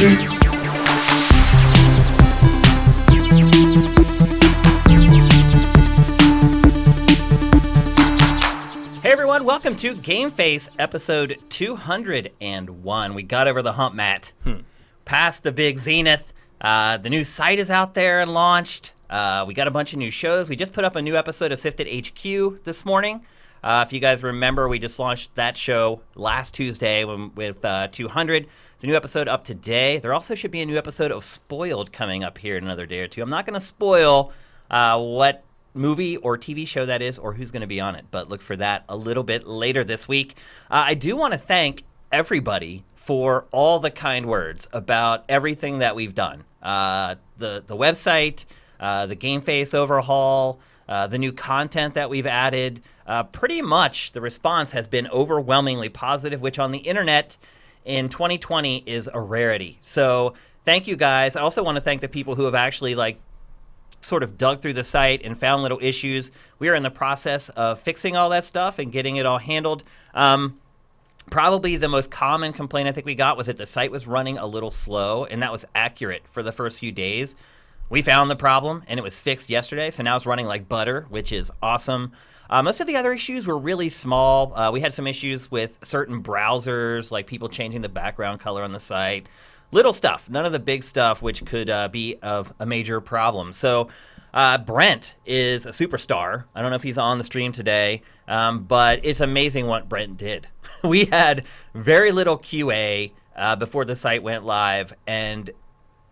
Hey everyone, welcome to GameFace episode 201. We got over the hump, Matt. Past the big zenith. The new site is out there and launched. We got a bunch of new shows. We just put up a new episode of Sifted HQ this morning. If you guys remember, we just launched that show last Tuesday with 200. It's a new episode up today. There also should be a new episode of Spoiled coming up here in another day or two. I'm not going to spoil what movie or TV show that is or who's going to be on it, but look for that a little bit later this week. I do want to thank everybody for all the kind words about everything that we've done. The website, the GameFace overhaul, the new content that we've added. Pretty much the response has been overwhelmingly positive, which on the internet in 2020 is a rarity. So thank you guys. I also want to thank the people who have actually sort of dug through the site and found little issues. We are in the process of fixing all that stuff and getting it all handled. Probably the most common complaint I think we got was that the site was running a little slow, and that was accurate for the first few days. We found the problem, and it was fixed yesterday, so now it's running like butter, which is awesome. Most of the other issues were really small. We had some issues with certain browsers, like people changing the background color on the site. Little stuff, none of the big stuff, which could be of a major problem. So Brent is a superstar. I don't know if he's on the stream today, but it's amazing what Brent did. We had very little QA before the site went live, and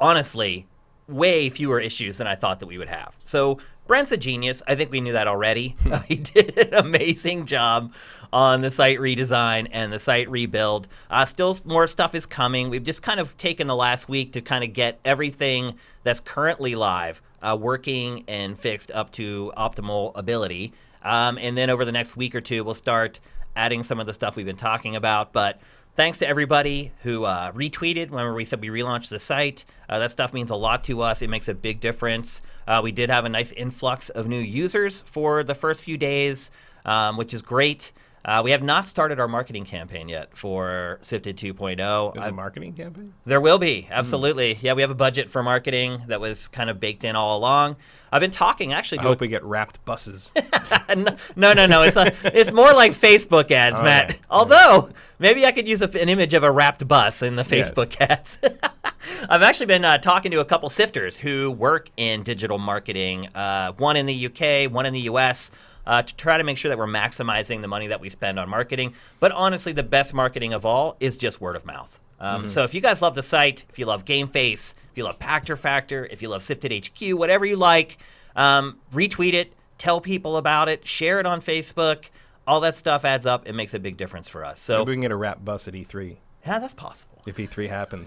honestly, way fewer issues than I thought that we would have. So Brent's a genius. I think we knew that already. He did an amazing job on the site redesign and the site rebuild. Still more stuff is coming. We've just kind of taken the last week to kind of get everything that's currently live working and fixed up to optimal ability. And then over the next week or two, we'll start adding some of the stuff we've been talking about. But thanks to everybody who retweeted whenever we said we relaunched the site. That stuff means a lot to us. It makes a big difference. We did have a nice influx of new users for the first few days, which is great. We have not started our marketing campaign yet for Sifted 2.0. There's a marketing campaign? There will be, absolutely. Yeah, we have a budget for marketing that was kind of baked in all along. I've been talking, actually. I hope we get wrapped buses. No. It's more like Facebook ads, Matt. Right. Although, maybe I could use an image of a wrapped bus in the Facebook ads. I've actually been talking to a couple sifters who work in digital marketing, one in the UK, one in the US, to try to make sure that we're maximizing the money that we spend on marketing. But honestly, the best marketing of all is just word of mouth. So if you guys love the site, if you love GameFace, if you love Pactor Factor, if you love Sifted HQ, whatever you like, retweet it, tell people about it, share it on Facebook. All that stuff adds up. It makes a big difference for us. So maybe we can get a wrap bus at E3. Yeah, that's possible. If E3 happens.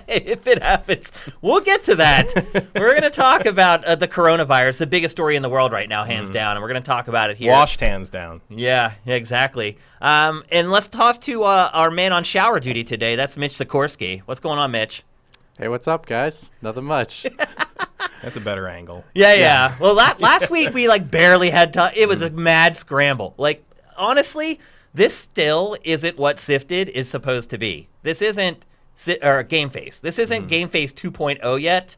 If it happens. We'll get to that. We're going to talk about the coronavirus, the biggest story in the world right now, hands down, and we're going to talk about it here. Washed hands down. Yeah, exactly. And let's toss to our man on shower duty today. That's Mitch Sikorsky. What's going on, Mitch? Hey, what's up, guys? Nothing much. That's a better angle. Yeah. Well, last week we barely had time. It was a mad scramble. Honestly, this still isn't what Sifted is supposed to be. This isn't GameFace. This isn't GameFace 2.0 yet.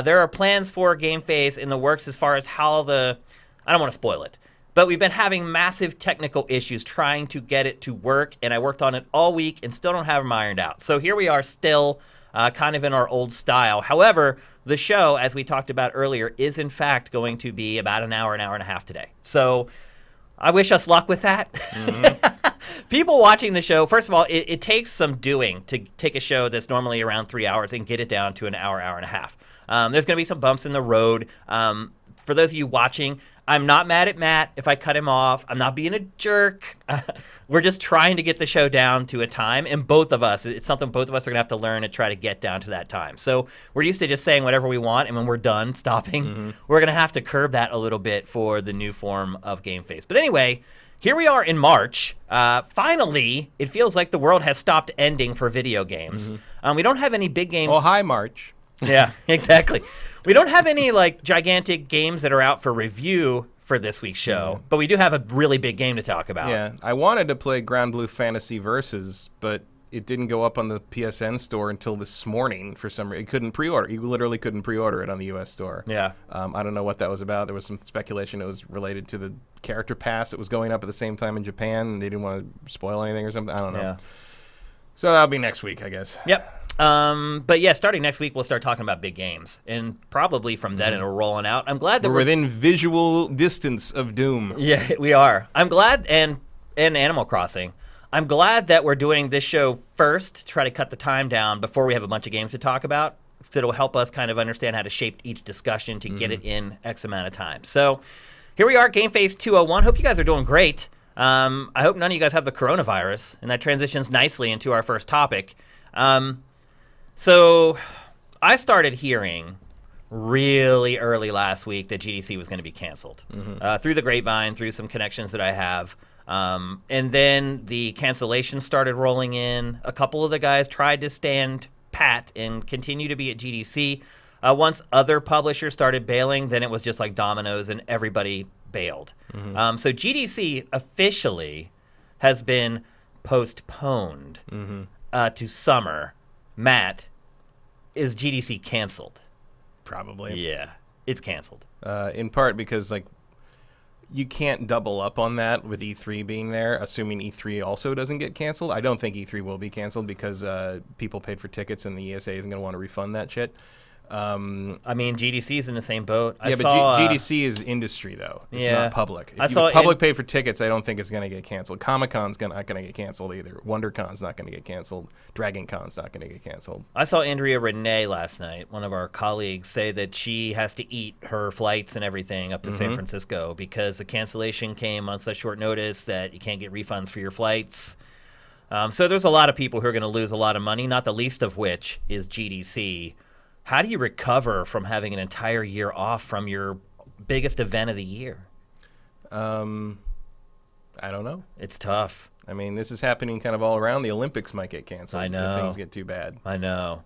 There are plans for GameFace in the works as far as how I don't want to spoil it, but we've been having massive technical issues trying to get it to work, and I worked on it all week and still don't have them ironed out. So here we are still kind of in our old style. However, the show, as we talked about earlier, is in fact going to be about an hour and a half today. So I wish us luck with that. People watching the show, first of all, it takes some doing to take a show that's normally around 3 hours and get it down to an hour and a half. There's going to be some bumps in the road. For those of you watching, I'm not mad at Matt if I cut him off. I'm not being a jerk. We're just trying to get the show down to a time, and it's something both of us are going to have to learn to try to get down to that time. So we're used to just saying whatever we want, and when we're done stopping, we're going to have to curb that a little bit for the new form of GameFace. But anyway, here we are in March. Finally, it feels like the world has stopped ending for video games. We don't have any big games. Oh, hi, March. Yeah, exactly. We don't have any gigantic games that are out for review for this week's show, but we do have a really big game to talk about. Yeah, I wanted to play Grand Blue Fantasy Versus, but it didn't go up on the PSN store until this morning for some reason. It couldn't pre-order. You literally couldn't pre-order it on the U.S. store. Yeah. I don't know what that was about. There was some speculation it was related to the character pass that was going up at the same time in Japan, and they didn't want to spoil anything or something. I don't know. Yeah. So that'll be next week, I guess. Yep. But yeah, starting next week, we'll start talking about big games, and probably from then it'll rolling out. I'm glad that We're within visual distance of Doom. Yeah, we are. I'm glad, and Animal Crossing. I'm glad that we're doing this show first to try to cut the time down before we have a bunch of games to talk about. So it'll help us kind of understand how to shape each discussion to get it in X amount of time. So here we are, GameFace 201. Hope you guys are doing great. I hope none of you guys have the coronavirus, and that transitions nicely into our first topic. So I started hearing really early last week that GDC was going to be canceled through the grapevine, through some connections that I have. And then the cancellation started rolling in. A couple of the guys tried to stand pat and continue to be at GDC. Once other publishers started bailing, then it was just like dominoes and everybody bailed. So GDC officially has been postponed to summer. Matt, is GDC canceled? Probably. Yeah, it's canceled. In part because, like, you can't double up on that with E3 being there, assuming E3 also doesn't get canceled. I don't think E3 will be canceled because people paid for tickets and the ESA isn't going to want to refund that shit. I mean, GDC is in the same boat. Yeah, but GDC is industry, though. It's not public. If public pay for tickets, I don't think it's going to get canceled. Comic-Con's not going to get canceled either. WonderCon's not going to get canceled. DragonCon's not going to get canceled. I saw Andrea Renee last night, one of our colleagues, say that she has to eat her flights and everything up to San Francisco because the cancellation came on such short notice that you can't get refunds for your flights. So there's a lot of people who are going to lose a lot of money, not the least of which is GDC. How do you recover from having an entire year off from your biggest event of the year? I don't know. It's tough. I mean, this is happening kind of all around. The Olympics might get canceled. I know. If things get too bad. I know.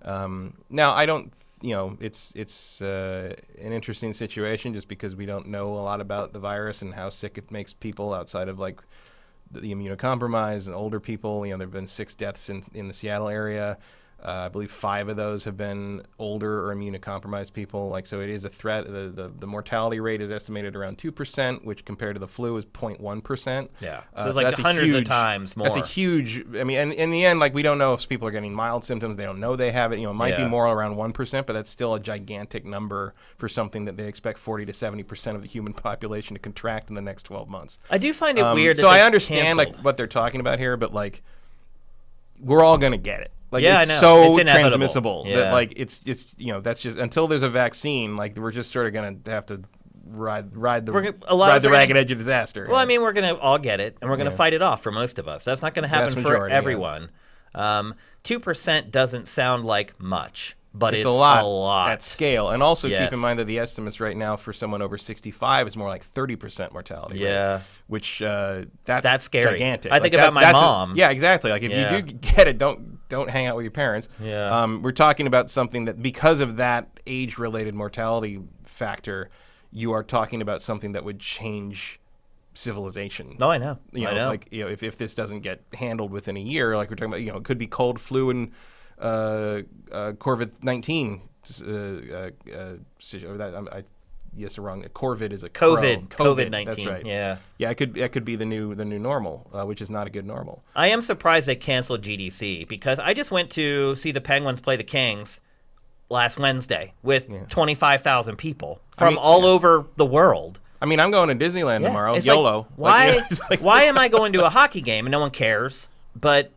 Now, I don't, it's an interesting situation just because we don't know a lot about the virus and how sick it makes people outside of, like, the immunocompromised and older people. There have been 6 deaths in the Seattle area. I believe 5 of those have been older or immunocompromised people. Like, so it is a threat. The mortality rate is estimated around 2%, which compared to the flu is 0.1%. Yeah, so it's like hundreds of times more. That's a huge. I mean, and in the end, like, we don't know if people are getting mild symptoms. They don't know they have it. It might be more around 1%, but that's still a gigantic number for something that they expect 40 to 70% of the human population to contract in the next 12 months. I do find it weird. So I understand like what they're talking about here, but like, we're all gonna get it. Like, yeah, it's I know. so It's transmissible inevitable. that, like, it's that's just until there's a vaccine. Like, we're just sort of gonna have to ride the ragged edge of disaster. Well, I mean, we're gonna all get it, and we're gonna fight it off for most of us. That's not gonna happen for everyone. 2% doesn't sound like much, but it's a lot at scale. And also keep in mind that the estimates right now for someone over 65 is more like 30% mortality rate, which that's scary. Gigantic. I think about my mom. Yeah, exactly. Like, if you do get it, don't hang out with your parents. Yeah. We're talking about something that, because of that age-related mortality factor, you are talking about something that would change civilization. No, I know. I know. Like, if this doesn't get handled within a year, like we're talking about, it could be cold, flu, and COVID-19. Corvid is a COVID-19. That's right. Yeah. Yeah, it could be the new normal, which is not a good normal. I am surprised they canceled GDC because I just went to see the Penguins play the Kings last Wednesday with 25,000 people from all over the world. I mean, I'm going to Disneyland tomorrow. It's YOLO. Like, why am I going to a hockey game and no one cares? But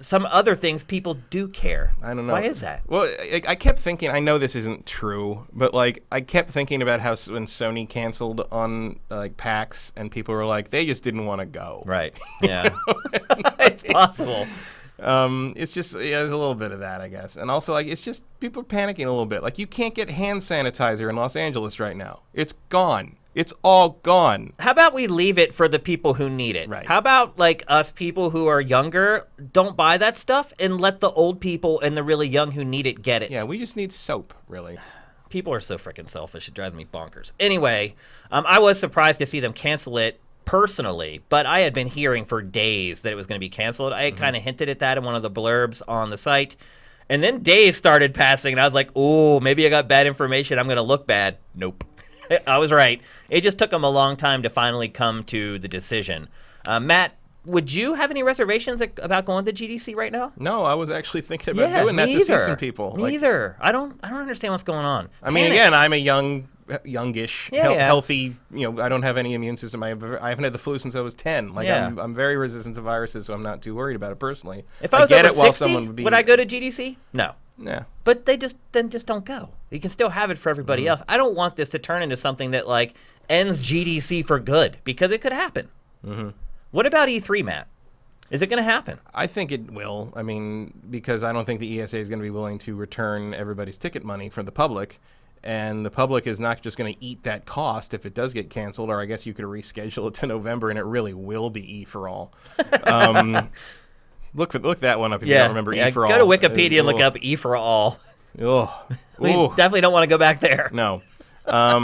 some other things people do care. I don't know. Why is that? Well, I kept thinking, I know this isn't true, but like, I kept thinking about how when Sony canceled on like PAX and people were like, they just didn't want to go. Right. Yeah. It's possible. It's just, there's a little bit of that, I guess. And also, like, it's just people are panicking a little bit. Like, you can't get hand sanitizer in Los Angeles right now. It's gone. It's all gone. How about we leave it for the people who need it? Right. How about, like, us people who are younger don't buy that stuff and let the old people and the really young who need it get it? Yeah, we just need soap, really. People are so freaking selfish. It drives me bonkers. Anyway, I was surprised to see them cancel it personally, but I had been hearing for days that it was going to be canceled. I had kind of hinted at that in one of the blurbs on the site. And then days started passing, and I was like, oh, maybe I got bad information. I'm going to look bad. Nope. I was right. It just took them a long time to finally come to the decision. Matt, would you have any reservations about going to GDC right now? No, I was actually thinking about doing that to see some people. Me either. I don't understand what's going on. I mean, again, I'm a youngish, healthy. I don't have any immune system. I haven't had the flu since I was 10. Like I'm very resistant to viruses, so I'm not too worried about it personally. If I was over 60, would I go to GDC? No. Yeah. But they just don't go. You can still have it for everybody else. I don't want this to turn into something that like ends GDC for good, because it could happen. What about E3, Matt? Is it going to happen? I think it will. I mean, because I don't think the ESA is going to be willing to return everybody's ticket money from the public. And the public is not just going to eat that cost if it does get canceled, or I guess you could reschedule it to November, and it really will be E for All. Look that one up if you don't remember E for All. Go to Wikipedia and look up E for All. We definitely don't want to go back there. No. I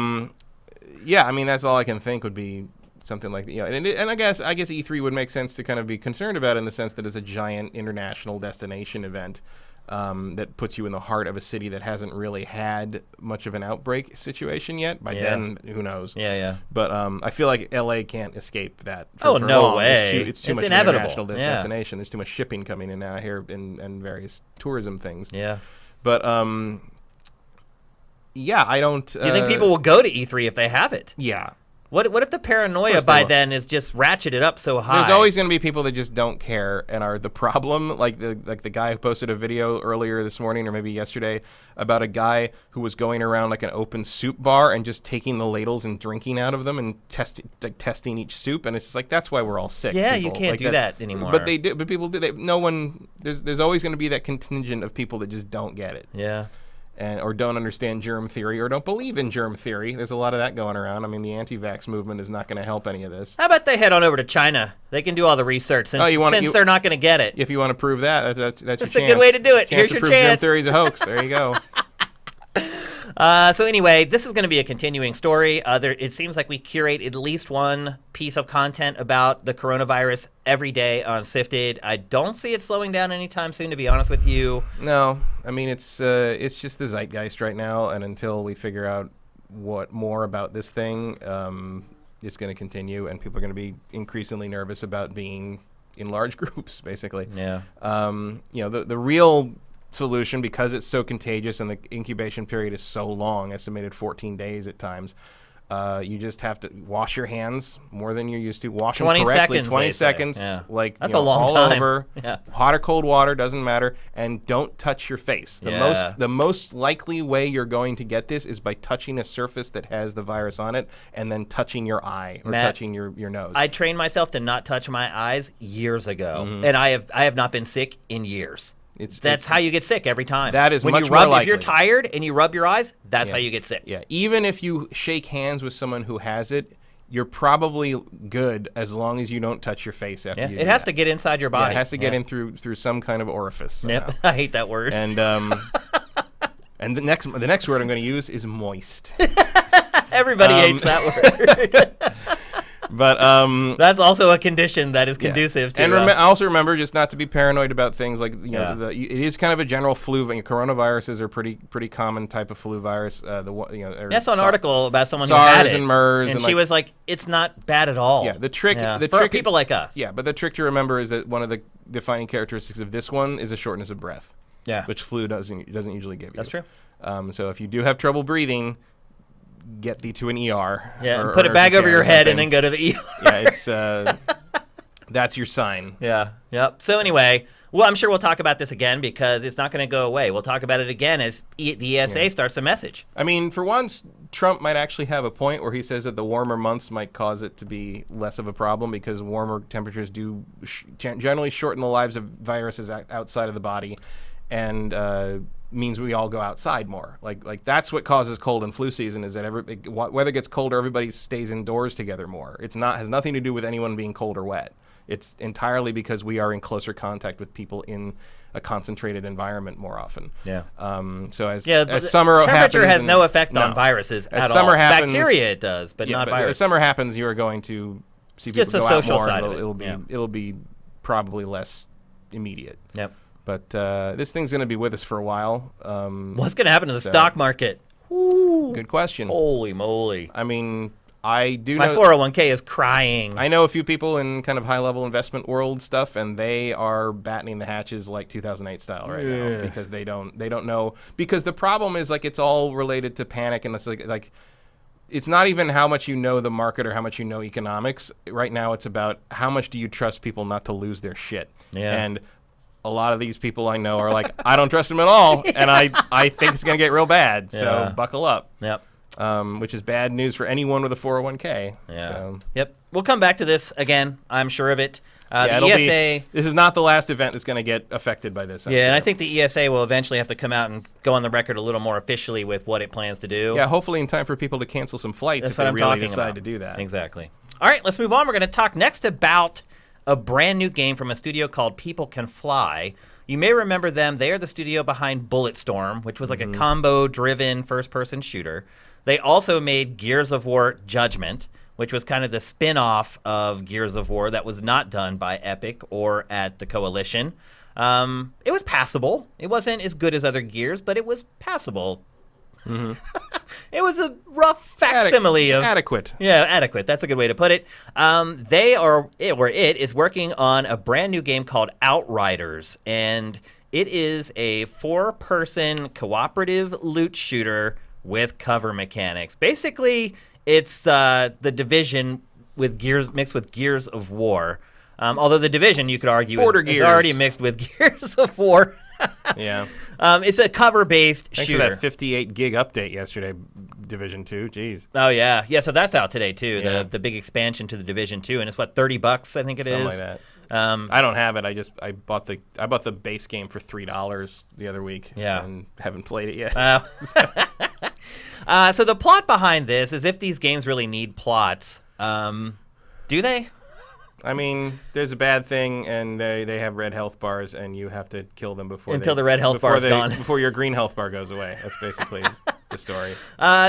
mean, that's all I can think would be something like that. And I guess E3 would make sense to kind of be concerned about, in the sense that it's a giant international destination event. That puts you in the heart of a city that hasn't really had much of an outbreak situation yet. By then, who knows? Yeah. But I feel like LA can't escape that. No long. way. It's too much inevitable. International destination. There's too much shipping coming in out here and various tourism things. Yeah. But I don't. Do you think people will go to E3 if they have it? Yeah. What if the paranoia by then is just ratcheted up so high? There's always going to be people that just don't care and are the problem. Like the guy who posted a video earlier this morning, or maybe yesterday, about a guy who was going around like an open soup bar and just taking the ladles and drinking out of them and testing each soup. And it's just like, that's why we're all sick. Yeah, people. you can't do that anymore. But they do. But people do. There's always going to be that contingent of people that just don't get it. Yeah. Or don't understand germ theory, or don't believe in germ theory. There's a lot of that going around. I mean, the anti-vax movement is not going to help any of this. How about they head on over to China? They can do all the research since they're not going to get it. If you want to prove that, that's your chance. That's a good way to do it. Here's your chance. Germ theory's a hoax. There you go. So anyway, this is going to be a continuing story. It seems like we curate at least one piece of content about the coronavirus every day on Sifted. I don't see it slowing down anytime soon, to be honest with you. No, I mean, it's just the zeitgeist right now, and until we figure out what more about this thing, it's going to continue, and people are going to be increasingly nervous about being in large groups, basically. Yeah. The real solution, because it's so contagious and the incubation period is so long, estimated 14 days at times, you just have to wash your hands more than you're used to. Wash them correctly. 20 seconds. Yeah. Like, that's a long time. Over. Yeah. Hot or cold water, doesn't matter. And don't touch your face. The most likely way you're going to get this is by touching a surface that has the virus on it, and then touching your eye or touching your nose. I trained myself to not touch my eyes years ago, and I have not been sick in years. That's how you get sick every time. That is when much you rub, more likely. If you're tired and you rub your eyes, that's how you get sick. Yeah, even if you shake hands with someone who has it, you're probably good as long as you don't touch your face after you do it has to get inside your body. Yeah, it has to get in through some kind of orifice somehow. Yep, I hate that word. And and the next word I'm going to use is moist. Everybody hates that word. But that's also a condition that is conducive to. And also remember just not to be paranoid about things like it is kind of a general flu. Coronaviruses are pretty common type of flu virus. I saw an article about someone SARS who had it, and MERS, and she was like, "It's not bad at all." Yeah, the trick for people like us. Yeah, but the trick to remember is that one of the defining characteristics of this one is a shortness of breath. Yeah, which flu doesn't usually give you. That's true. So if you do have trouble breathing, get thee to an ER. Yeah, and put a bag over your head and then go to the ER. Yeah, it's that's your sign. Yeah, yep. So anyway, well, I'm sure we'll talk about this again because it's not going to go away. We'll talk about it again as the ESA starts a message. I mean, for once, Trump might actually have a point where he says that the warmer months might cause it to be less of a problem because warmer temperatures do generally shorten the lives of viruses outside of the body, and means we all go outside more. Like that's what causes cold and flu season, is that weather gets colder, everybody stays indoors together more. Has nothing to do with anyone being cold or wet. It's entirely because we are in closer contact with people in a concentrated environment more often. Yeah. So as summer happens, temperature has no effect on viruses at all. Happens, bacteria it does, but not viruses. As summer happens, you are going to see Just people a go out social more. side And of it, it'll be probably less immediate. Yep. But this thing's going to be with us for a while. What's going to happen to the stock market? Ooh. Good question. Holy moly. I mean, I do My know 401k is crying. I know a few people in kind of high-level investment world stuff, and they are battening the hatches like 2008 style right now because they don't know. Because the problem is like it's all related to panic, and it's like it's not even how much you know the market or how much you know economics. Right now, it's about how much do you trust people not to lose their shit. Yeah. And a lot of these people I know are like, I don't trust them at all, and I think it's gonna get real bad. So buckle up. Yep. Which is bad news for anyone with a 401k. Yeah. So. Yep. We'll come back to this again. I'm sure of it. The it'll ESA. this is not the last event that's going to get affected by this. And I think the ESA will eventually have to come out and go on the record a little more officially with what it plans to do. Yeah, hopefully in time for people to cancel some flights That's if what they I'm really talking decide about. to do that. Exactly. All right, let's move on. We're going to talk next about a brand new game from a studio called People Can Fly. You may remember them. They are the studio behind Bulletstorm, which was like a combo-driven first-person shooter. They also made Gears of War Judgment, which was kind of the spin-off of Gears of War that was not done by Epic or at the Coalition. It was passable. It wasn't as good as other Gears, but it was passable. It was a rough facsimile of... Adequate. Yeah, adequate. That's a good way to put it. It is working on a brand new game called Outriders, and it is a 4-person cooperative loot shooter with cover mechanics. Basically, it's the Division with Gears mixed with Gears of War. Although the Division, you could argue, is already mixed with Gears of War. Yeah. It's a cover-based Thanks shooter. for that 58 gig update yesterday, Division 2. Jeez. Oh yeah, yeah. So that's out today too. Yeah. The big expansion to the Division 2, and it's what, $30? I think it Something is. like that. I don't have it. I bought the base game for $3 the other week. Yeah. And haven't played it yet. So the plot behind this is if these games really need plots, do they? I mean, there's a bad thing, and they have red health bars, and you have to kill them Until the red health bar is gone. Before your green health bar goes away. That's basically the story.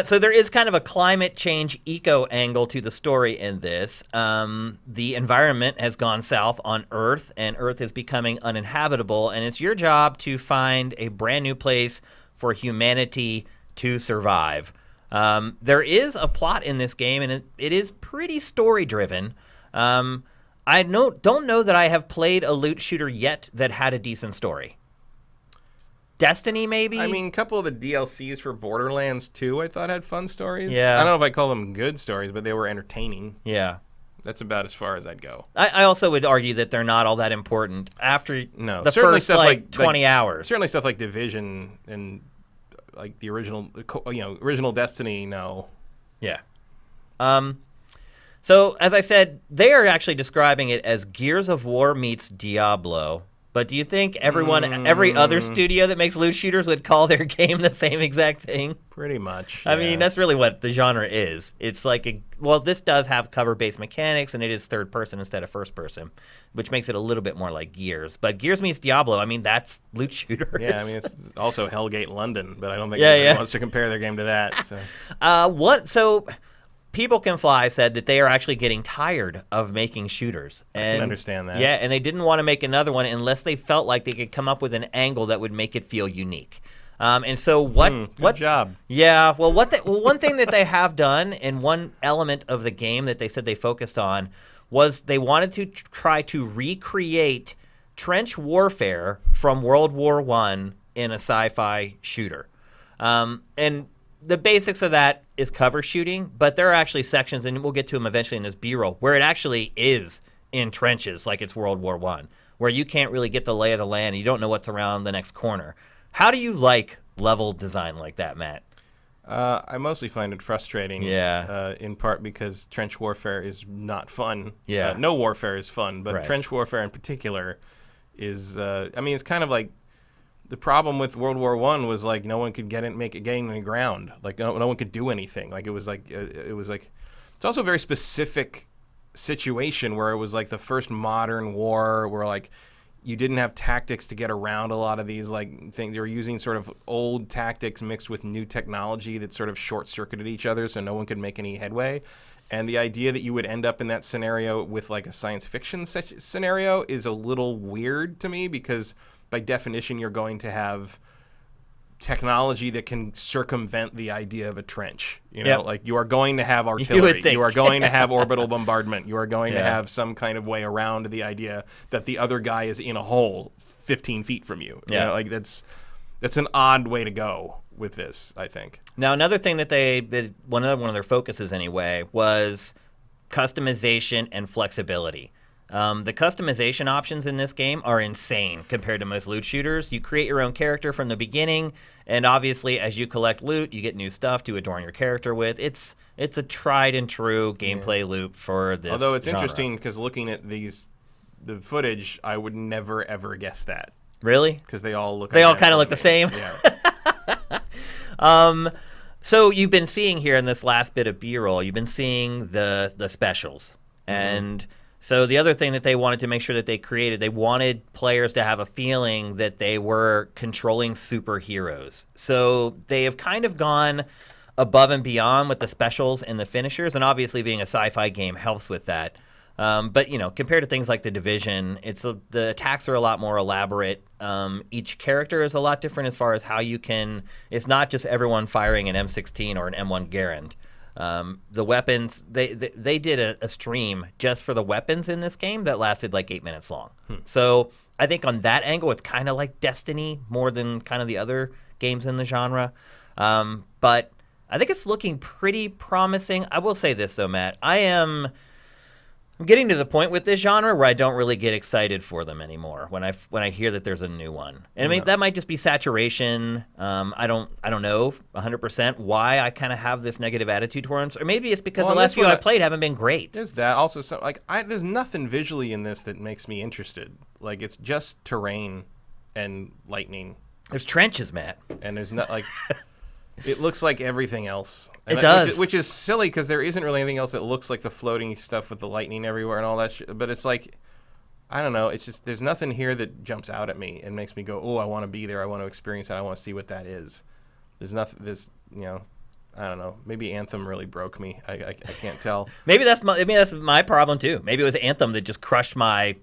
So there is kind of a climate change eco angle to the story in this. The environment has gone south on Earth, and Earth is becoming uninhabitable, and it's your job to find a brand new place for humanity to survive. There is a plot in this game, and it is pretty story-driven. I don't know that I have played a loot shooter yet that had a decent story. Destiny, maybe? I mean, a couple of the DLCs for Borderlands 2 I thought had fun stories. Yeah. I don't know if I call them good stories, but they were entertaining. Yeah. That's about as far as I'd go. I also would argue that they're not all that important after No, the certainly first, stuff like 20 hours. Certainly stuff like Division and like the original Destiny, no. Yeah. So, as I said, they are actually describing it as Gears of War meets Diablo. But do you think every other studio that makes loot shooters would call their game the same exact thing? Pretty much. I mean, that's really what the genre is. It's like, this does have cover-based mechanics, and it is third person instead of first person, which makes it a little bit more like Gears. But Gears meets Diablo, I mean, that's loot shooters. Yeah, I mean, it's also Hellgate London, but I don't think anyone wants to compare their game to that. So. So People Can Fly said that they are actually getting tired of making shooters. I can understand that. Yeah, and they didn't want to make another one unless they felt like they could come up with an angle that would make it feel unique. And so Good job. Yeah, well, one thing that they have done, and one element of the game that they said they focused on, was they wanted to try to recreate trench warfare from World War I in a sci-fi shooter. And the basics of that is cover shooting, but there are actually sections, and we'll get to them eventually in this B-roll, where it actually is in trenches like it's World War I, where you can't really get the lay of the land and you don't know what's around the next corner. How do you like level design like that, Matt? I mostly find it frustrating. Yeah. In part because trench warfare is not fun. Yeah. No warfare is fun, but Right. trench warfare in particular is. I mean, it's kind of like the problem with World War I was like no one could make it gain any ground. Like no one could do anything. Like it was like it's also a very specific situation where it was like the first modern war where like you didn't have tactics to get around a lot of these like things. They were using sort of old tactics mixed with new technology that sort of short-circuited each other, so no one could make any headway. And the idea that you would end up in that scenario with like a science fiction scenario is a little weird to me, because by definition you're going to have technology that can circumvent the idea of a trench. Like you are going to have artillery. You are going to have orbital bombardment. You are going to have some kind of way around the idea that the other guy is in a hole 15 feet from you. You know, like that's an odd way to go with this, I think. Now, another thing that one of their focuses anyway was customization and flexibility. The customization options in this game are insane compared to most loot shooters. You create your own character from the beginning, and obviously as you collect loot, you get new stuff to adorn your character with. It's a tried and true gameplay loop for this Although it's genre. interesting, because looking at the footage, I would never ever guess that. Really? Because they all kind of look the same. Yeah. So you've been seeing here in this last bit of B-roll, you've been seeing the specials. And so the other thing that they wanted to make sure that they created, they wanted players to have a feeling that they were controlling superheroes. So they have kind of gone above and beyond with the specials and the finishers, and obviously being a sci-fi game helps with that. But, compared to things like The Division, the attacks are a lot more elaborate. Each character is a lot different as far as how you can... It's not just everyone firing an M16 or an M1 Garand. The weapons, they did a stream just for the weapons in this game that lasted like 8 minutes long. So I think on that angle, it's kind of like Destiny more than kind of the other games in the genre. But I think it's looking pretty promising. I will say this, though, Matt. I'm getting to the point with this genre where I don't really get excited for them anymore when I hear that there's a new one. And I mean, that might just be saturation. I don't know 100% why I kind of have this negative attitude towards them. Or maybe it's because the last few I played haven't been great. There's that. Also, there's nothing visually in this that makes me interested. Like, it's just terrain and lightning. There's trenches, Matt. And there's not, like... It looks like everything else. And it does. Which is silly, because there isn't really anything else that looks like the floating stuff with the lightning everywhere and all that shit. But it's like, I don't know. It's just, there's nothing here that jumps out at me and makes me go, oh, I want to be there. I want to experience that. I want to see what that is. There's nothing, I don't know. Maybe Anthem really broke me. I can't tell. Maybe that's my problem, too. Maybe it was Anthem that just crushed my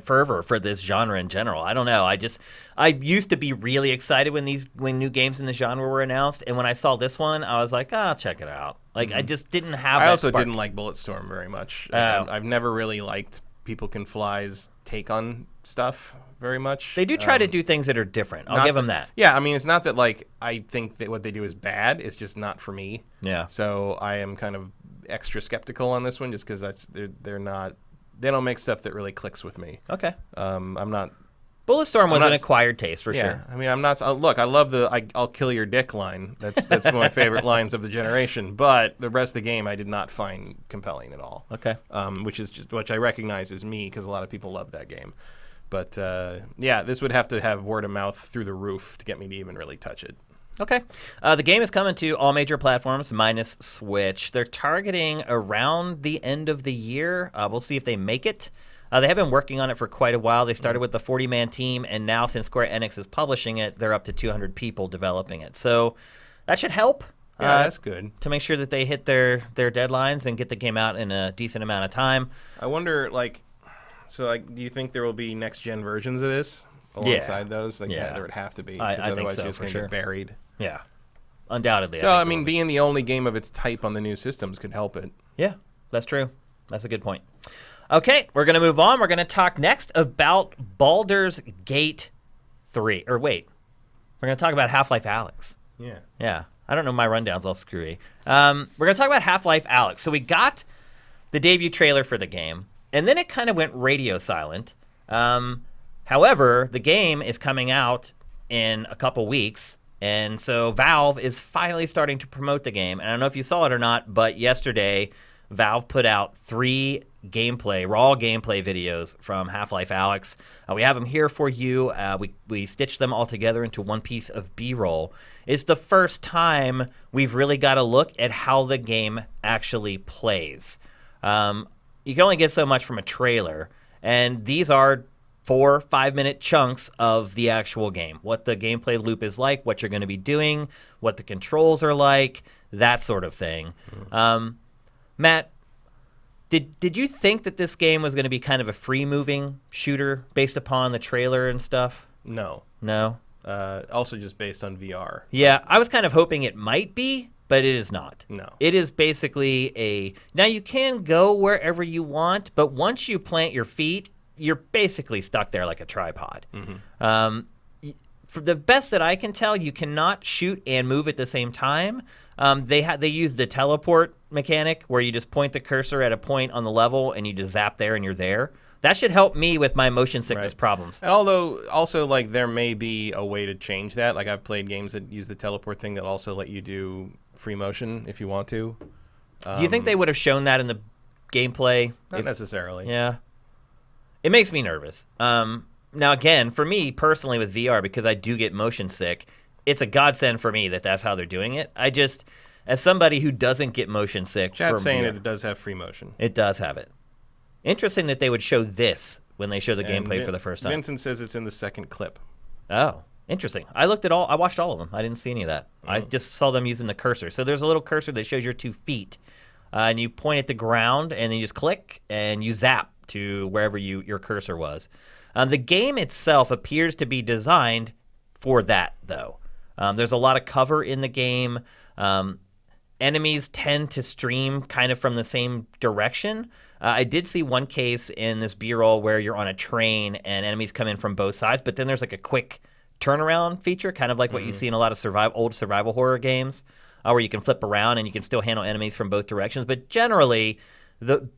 fervor for this genre in general. I don't know. I used to be really excited when new games in the genre were announced, and when I saw this one, I was like, I'll check it out. Like, I just didn't have that I also spark. didn't like Bulletstorm very much. I've never really liked People Can Fly's take on stuff very much. They do try to do things that are different. I'll give them that. Yeah, I mean, it's not that, like, I think that what they do is bad. It's just not for me. Yeah. So I am kind of extra skeptical on this one, just because they're not... They don't make stuff that really clicks with me. Okay. I'm not... Bulletstorm was an acquired taste, for sure. I mean, I'm not... look, I love the I'll kill your dick line. That's one of my favorite lines of the generation. But the rest of the game I did not find compelling at all. Okay. Which I recognize as me, because a lot of people love that game. But, this would have to have word of mouth through the roof to get me to even really touch it. Okay. The game is coming to all major platforms minus Switch. They're targeting around the end of the year. We'll see if they make it. They have been working on it for quite a while. They started with the 40-man team, and now since Square Enix is publishing it, they're up to 200 people developing it. So that should help. Yeah, that's good. To make sure that they hit their deadlines and get the game out in a decent amount of time. I wonder, do you think there will be next-gen versions of this alongside those? There would have to be. I think so, you're just for gonna sure. get buried. Yeah, undoubtedly. So, I mean, being the only game of its type on the new systems could help it. Yeah, that's true. That's a good point. Okay, we're going to move on. We're going to talk next about Baldur's Gate 3. Or wait, we're going to talk about Half-Life Alyx. Yeah. Yeah, I don't know. My rundown's all screwy. We're going to talk about Half-Life Alyx. So we got the debut trailer for the game, and then it kind of went radio silent. However, the game is coming out in a couple weeks, and so Valve is finally starting to promote the game. And I don't know if you saw it or not, but yesterday Valve put out 3 raw gameplay videos from Half-Life Alyx. We have them here for you. We stitched them all together into one piece of B-roll. It's the first time we've really got a look at how the game actually plays. You can only get so much from a trailer, and these are 4 5-minute chunks of the actual game. What the gameplay loop is like, what you're going to be doing, what the controls are like, that sort of thing. Matt, Did you think that this game was going to be kind of a free-moving shooter based upon the trailer and stuff? No. No? Also just based on VR. Yeah, I was kind of hoping it might be, but it is not. No. It is basically now you can go wherever you want, but once you plant your feet, you're basically stuck there like a tripod. For the best that I can tell, you cannot shoot and move at the same time. They use the teleport mechanic where you just point the cursor at a point on the level and you just zap there and you're there. That should help me with my motion sickness problems. And although also like there may be a way to change that. Like I've played games that use the teleport thing that also let you do free motion if you want to. Do you think they would have shown that in the gameplay? Not necessarily. Yeah. It makes me nervous. Now, again, for me personally with VR, because I do get motion sick, it's a godsend for me that that's how they're doing it. I just, as somebody who doesn't get motion sick, Chat's saying VR, that it does have free motion. It does have it. Interesting that they would show this when they show the gameplay for the first time. Vincent says it's in the second clip. Oh, interesting. I watched all of them. I didn't see any of that. I just saw them using the cursor. So there's a little cursor that shows your 2 feet, and you point at the ground, and then you just click, and you zap to wherever your cursor was. The game itself appears to be designed for that, though. There's a lot of cover in the game. Enemies tend to stream kind of from the same direction. I did see one case in this B-roll where you're on a train and enemies come in from both sides, but then there's like a quick turnaround feature, kind of like what you see in a lot of old survival horror games, where you can flip around and you can still handle enemies from both directions. But generally,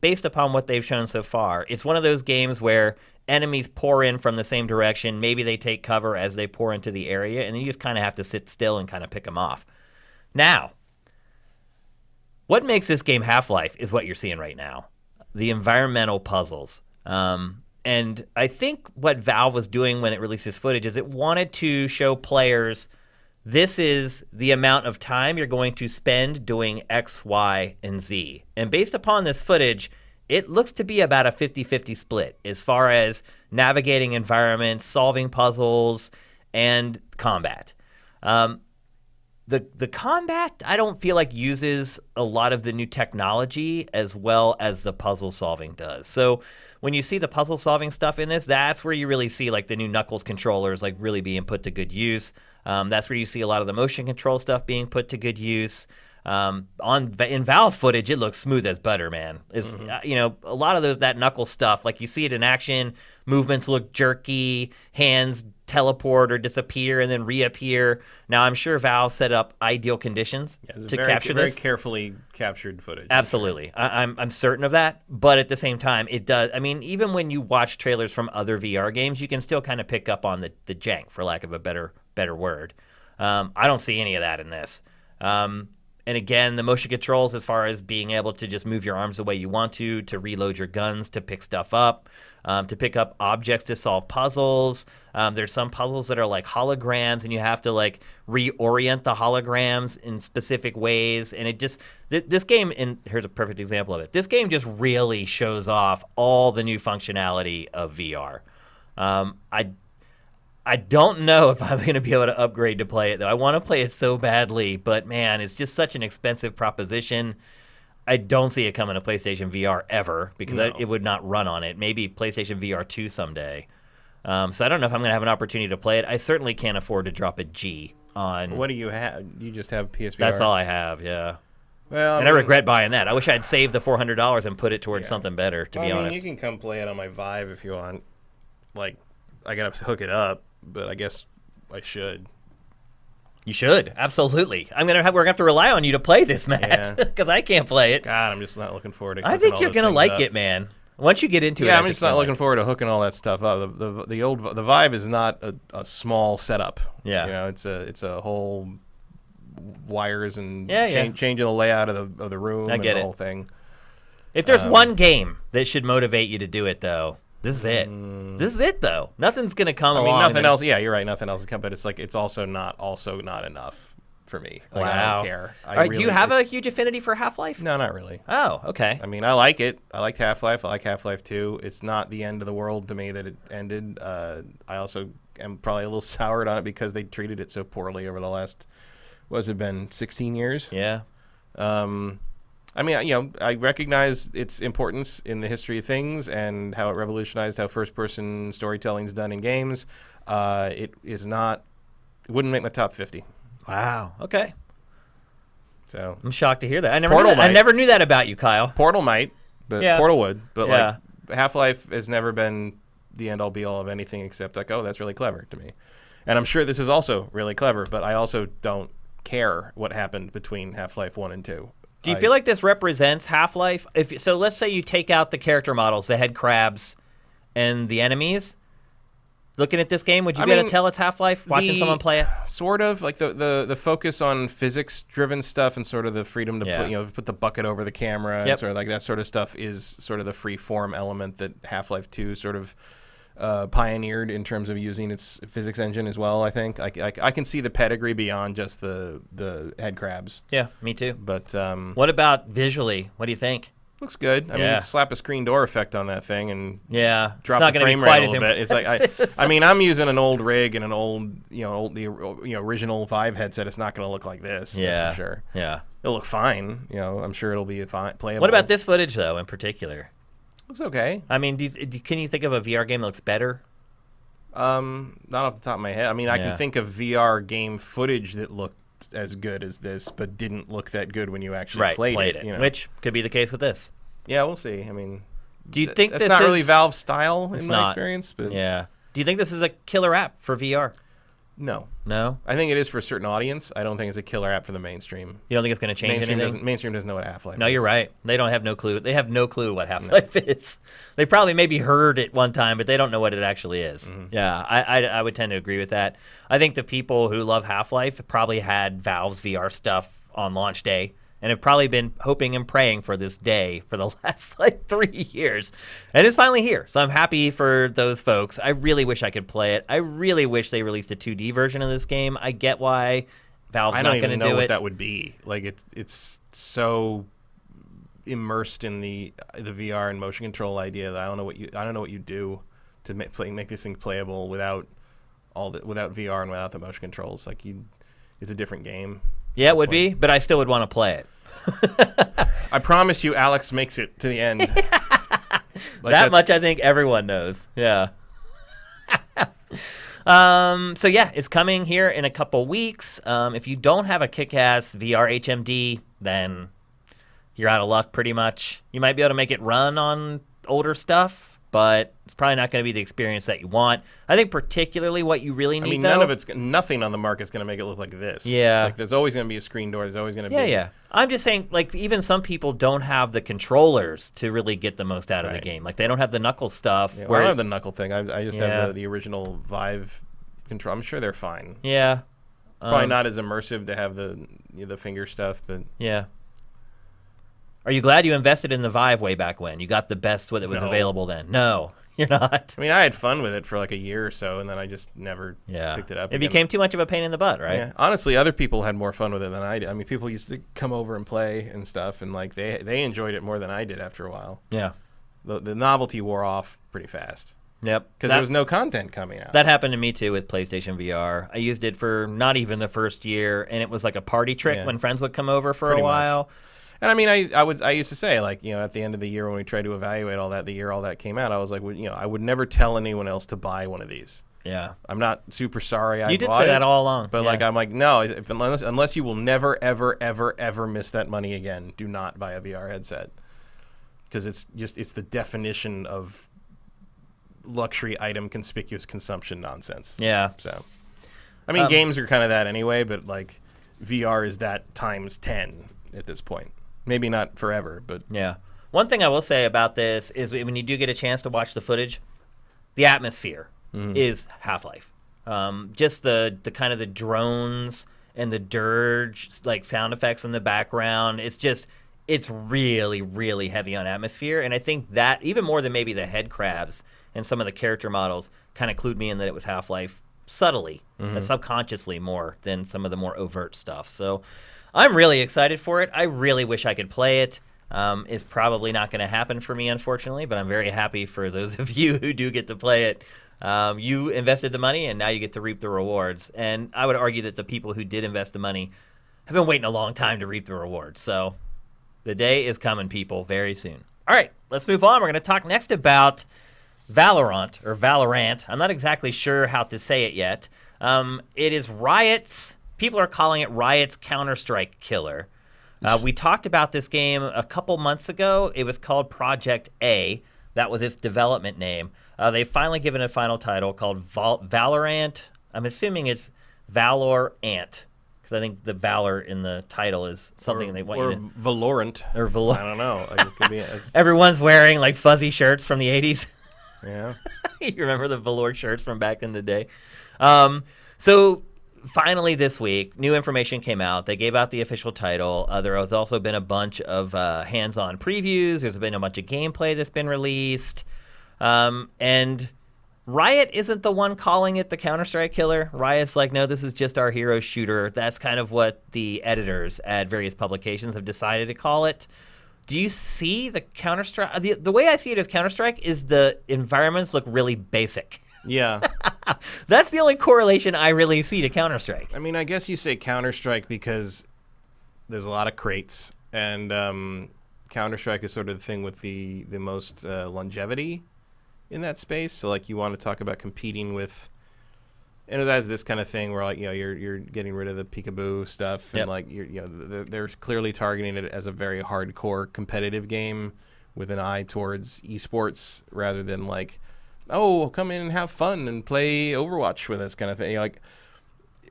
based upon what they've shown so far, it's one of those games where enemies pour in from the same direction. Maybe they take cover as they pour into the area, and then you just kind of have to sit still and kind of pick them off. Now, what makes this game Half-Life is what you're seeing right now. The environmental puzzles. And I think what Valve was doing when it released this footage is it wanted to show players this is the amount of time you're going to spend doing X, Y, and Z. And based upon this footage, it looks to be about a 50-50 split as far as navigating environments, solving puzzles, and combat. The combat, I don't feel like uses a lot of the new technology as well as the puzzle solving does. So when you see the puzzle solving stuff in this, that's where you really see like the new Knuckles controllers like really being put to good use. That's where you see a lot of the motion control stuff being put to good use. In Valve footage, it looks smooth as butter, man. It's a lot of that Knuckles stuff, like you see it in action, movements look jerky, hands teleport or disappear and then reappear. Now, I'm sure Valve set up ideal conditions to capture this. Very carefully captured footage. Absolutely. I'm certain of that, but at the same time, it does. I mean, even when you watch trailers from other VR games, you can still kind of pick up on the jank, for lack of a better word. I don't see any of that in this. And again, the motion controls as far as being able to just move your arms the way you want to reload your guns, to pick stuff up, to pick up objects to solve puzzles. There's some puzzles that are like holograms, and you have to like reorient the holograms in specific ways. And it just, this game, and here's a perfect example of it. This game just really shows off all the new functionality of VR. I don't know if I'm going to be able to upgrade to play it, though. I want to play it so badly, but man, it's just such an expensive proposition. I don't see it coming to PlayStation VR ever because it would not run on it. Maybe PlayStation VR 2 someday. So I don't know if I'm going to have an opportunity to play it. I certainly can't afford to drop a G on... What do you have? You just have PSVR? That's all I have, yeah. Well, I regret buying that. I wish I'd saved the $400 and put it towards something better, to be honest. You can come play it on my Vive if you want. Like, I got to hook it up. But I guess I should. You should, absolutely. We're gonna have to rely on you to play this, Matt, because I can't play it. God, I'm just not looking forward to. I think you're gonna like it, man. Once you get into it, I'm just not looking forward to hooking all that stuff up. The Vive is not a small setup. Yeah, it's a whole wires and changing the layout of the room. I get the whole thing. If there's one game that should motivate you to do it, though. This is it. This is it, though. Nothing's gonna come along. Nothing else. Yeah, you're right. Nothing else will come. But it's like it's also not enough for me. Like, wow. I don't care. All right. Do you have a huge affinity for Half-Life? No, not really. Oh, okay. I mean, I like it. I liked Half-Life. I like Half-Life 2. It's not the end of the world to me that it ended. I also am probably a little soured on it because they treated it so poorly over the last, what has it been, 16 years? Yeah. I mean, I recognize its importance in the history of things and how it revolutionized how first-person storytelling is done in games. It wouldn't make my top 50. Wow. Okay. So I'm shocked to hear that. I never knew that about you, Kyle. Portal might, but Portal would. But Yeah. like Half-Life has never been the end-all be-all of anything except like, oh, that's really clever to me. And I'm sure this is also really clever, but I also don't care what happened between Half-Life 1 and 2. Do you feel like this represents Half-Life? So let's say you take out the character models, the head crabs, and the enemies. Looking at this game, would you be able to tell it's Half-Life? Watching someone play it? Sort of. Like the focus on physics-driven stuff and sort of the freedom to put the bucket over the camera and sort of like that sort of stuff is sort of the free-form element that Half-Life 2 sort of pioneered in terms of using its physics engine as well, I think. I can see the pedigree beyond just the head crabs. Yeah, me too. But what about visually? What do you think? Looks good. I mean, slap a screen door effect on that thing and drop the frame rate a little bit. It's like I mean, I'm using an old rig and an old the original Vive headset. It's not going to look like this. That's for sure. Yeah, it'll look fine. I'm sure it'll be playable. What about this footage though, in particular? Looks okay. I mean, can you think of a VR game that looks better? Not off the top of my head. I mean, I can think of VR game footage that looked as good as this, but didn't look that good when you actually played it. Which could be the case with this. Yeah, we'll see. I mean, do you think that's not really Valve style in my experience? But yeah. Do you think this is a killer app for VR? No. No? I think it is for a certain audience. I don't think it's a killer app for the mainstream. You don't think it's going to change anything? Mainstream doesn't know what Half-Life is. No, you're right. They don't have no clue. They have no clue what Half-Life is. They probably maybe heard it one time, but they don't know what it actually is. Mm-hmm. Yeah, I would tend to agree with that. I think the people who love Half-Life probably had Valve's VR stuff on launch day and have probably been hoping and praying for this day for the last 3 years. And it's finally here. So I'm happy for those folks. I really wish I could play it. I really wish they released a 2D version of this game. I get why Valve's not going to do it. I don't even know what that would be. Like it's so immersed in the VR and motion control idea that I don't know what you do to make this thing playable without VR and without the motion controls. It's a different game. Yeah, it would be, but I still would want to play it. I promise you, Alyx makes it to the end. That much I think everyone knows. Yeah. So yeah, it's coming here in a couple weeks. If you don't have a kick-ass VR HMD, then you're out of luck pretty much. You might be able to make it run on older stuff, but it's probably not going to be the experience that you want. I think particularly what you really need, nothing on the market is going to make it look like this. Yeah. There's always going to be a screen door. There's always going to be... Yeah. I'm just saying, even some people don't have the controllers to really get the most out of the game. They don't have the knuckle stuff. Yeah, I don't have the knuckle thing. I just have the original Vive control. I'm sure they're fine. Yeah. Probably not as immersive to have the finger stuff, but... Yeah. Are you glad you invested in the Vive way back when? You got the best that was available then. No, you're not. I mean, I had fun with it for a year or so, and then I just never picked it up It became too much of a pain in the butt, right? Yeah. Honestly, other people had more fun with it than I did. I mean, people used to come over and play and stuff, and they enjoyed it more than I did after a while. Yeah. The novelty wore off pretty fast. Yep. Because there was no content coming out. That happened to me, too, with PlayStation VR. I used it for not even the first year, and it was like a party trick when friends would come over for a while. Much. And I mean, I used to say, at the end of the year when we tried to evaluate all that, the year all that came out, I was like, I would never tell anyone else to buy one of these. Yeah. I'm not super sorry I bought it. You did say that all along. But I'm like, no, unless you will never, ever, ever, ever miss that money again, do not buy a VR headset. Because it's the definition of luxury item conspicuous consumption nonsense. Yeah. So, I mean, games are kind of that anyway, but VR is that times 10 at this point. Maybe not forever, but... Yeah. One thing I will say about this is when you do get a chance to watch the footage, the atmosphere is Half-Life. Just the kind of the drones and the dirge, sound effects in the background. It's really, really heavy on atmosphere. And I think that, even more than maybe the head crabs and some of the character models, kind of clued me in that it was Half-Life subtly, subconsciously more than some of the more overt stuff. So... I'm really excited for it. I really wish I could play it. It's probably not going to happen for me, unfortunately, but I'm very happy for those of you who do get to play it. You invested the money, and now you get to reap the rewards. And I would argue that the people who did invest the money have been waiting a long time to reap the rewards. So The day is coming, people, very soon. All right, let's move on. We're going to talk next about Valorant, or Valorant. I'm not exactly sure how to say it yet. It is Riot's, people are calling it Riot's Counter-Strike killer. We talked about this game a couple months ago. It was called Project A. That was its development name. They've finally given a final title called Valorant. I'm assuming it's Valorant, because I think the Valor in the title is something they want you to... Valorant. Or I don't know. Like, it could be, Everyone's wearing like fuzzy shirts from the 80s. Yeah. You remember the velour shirts from back in the day? So finally this week, new information came out. They gave out the official title. There has also been a bunch of hands-on previews. There's been a bunch of gameplay that's been released. And Riot isn't the one calling it the Counter-Strike killer. Riot's like, no, this is just our hero shooter. That's kind of what the editors at various publications have decided to call it. Do you see the Counter-Strike? The way I see it as Counter-Strike is the environments look really basic. Yeah. That's the only correlation I really see to Counter-Strike. I mean, I guess you say Counter-Strike because there's a lot of crates, and Counter-Strike is sort of the thing with the most longevity in that space. So, like, you want to talk about competing with, and it has this kind of thing where, like, you know, you're getting rid of the peekaboo stuff, and like, they're clearly targeting it as a very hardcore competitive game with an eye towards esports rather than like, oh, come in and have fun and play Overwatch with us kind of thing. You know, like,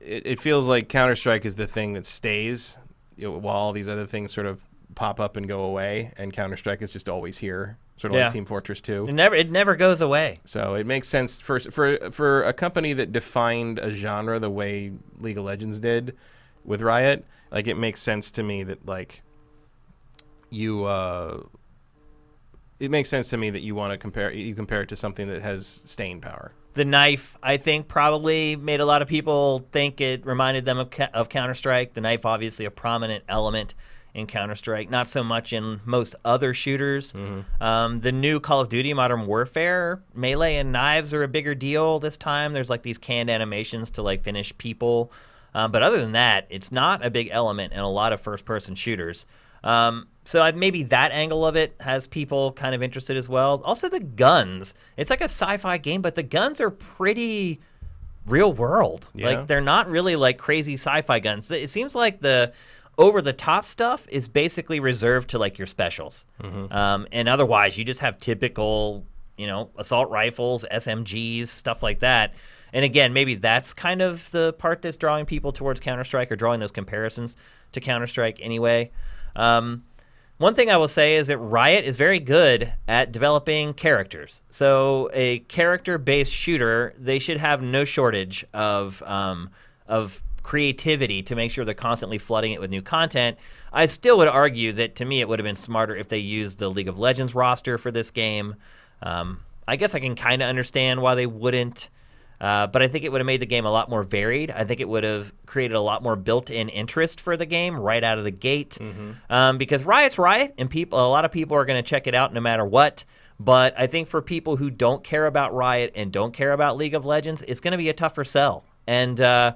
it feels like Counter-Strike is the thing that stays, you know, while all these other things sort of pop up and go away, and Counter-Strike is just always here, sort of like Team Fortress 2. It never goes away. So it makes sense for a company that defined a genre the way League of Legends did with Riot. Like, it makes sense to me that, like, it makes sense to me that you want to compare it to something that has staying power. The knife, I think, probably made a lot of people think it reminded them of Counter-Strike. The knife, obviously, a prominent element in Counter-Strike, not so much in most other shooters. Mm-hmm. The new Call of Duty Modern Warfare, melee and knives are a bigger deal this time. There's like these canned animations to like finish people. But other than that, it's not a big element in a lot of first-person shooters. So maybe that angle of it has people kind of interested as well. Also, the guns. It's like a sci-fi game, but the guns are pretty real world. Yeah. Like, they're not really like crazy sci-fi guns. It seems like the over-the-top stuff is basically reserved to like your specials. Mm-hmm. And otherwise, you just have typical, you know, assault rifles, SMGs, stuff like that. And again, maybe that's kind of the part that's drawing people towards Counter-Strike, or drawing those comparisons to Counter-Strike anyway. One thing I will say is that Riot is very good at developing characters. So a character-based shooter, they should have no shortage of creativity to make sure they're constantly flooding it with new content. I still would argue that, to me, it would have been smarter if they used the League of Legends roster for this game. I guess I can kind of understand why they wouldn't. But I think it would have made the game a lot more varied. I think it would have created a lot more built-in interest for the game right out of the gate. Mm-hmm. Because Riot's Riot, and a lot of people are going to check it out no matter what. But I think for people who don't care about Riot and don't care about League of Legends, it's going to be a tougher sell. And I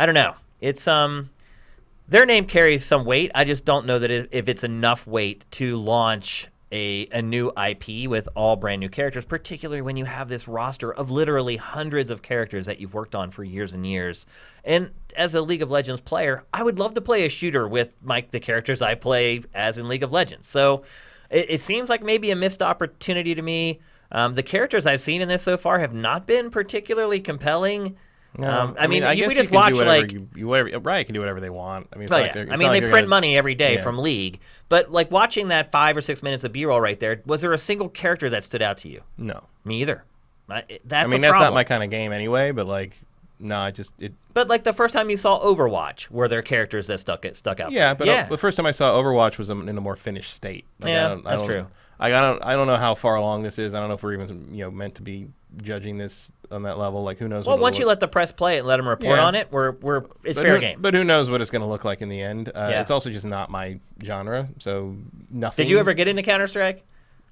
don't know. It's their name carries some weight. I just don't know that if it's enough weight to launch a new IP with all brand new characters, particularly when you have this roster of literally hundreds of characters that you've worked on for years and years. And as a League of Legends player, I would love to play a shooter with the characters I play as in League of Legends. So it seems like maybe a missed opportunity to me. The characters I've seen in this so far have not been particularly compelling. No, I mean, I guess we just watch like Riot can do whatever they want. I mean, they print money every day from League, but like watching that 5 or 6 minutes of B-roll right there, was there a single character that stood out to you? No, me either. That's that's not my kind of game anyway. But like, no, it. But like the first time you saw Overwatch, were there characters that stuck out? Yeah, but the first time I saw Overwatch was in a more finished state. Like, that's true. I don't know how far along this is. I don't know if we're even meant to be judging this on that level. Like, who knows? Well, once you let the press play it and let them report on it, it's fair game. But who knows what it's going to look like in the end? It's also just not my genre, so nothing. Did you ever get into Counter-Strike?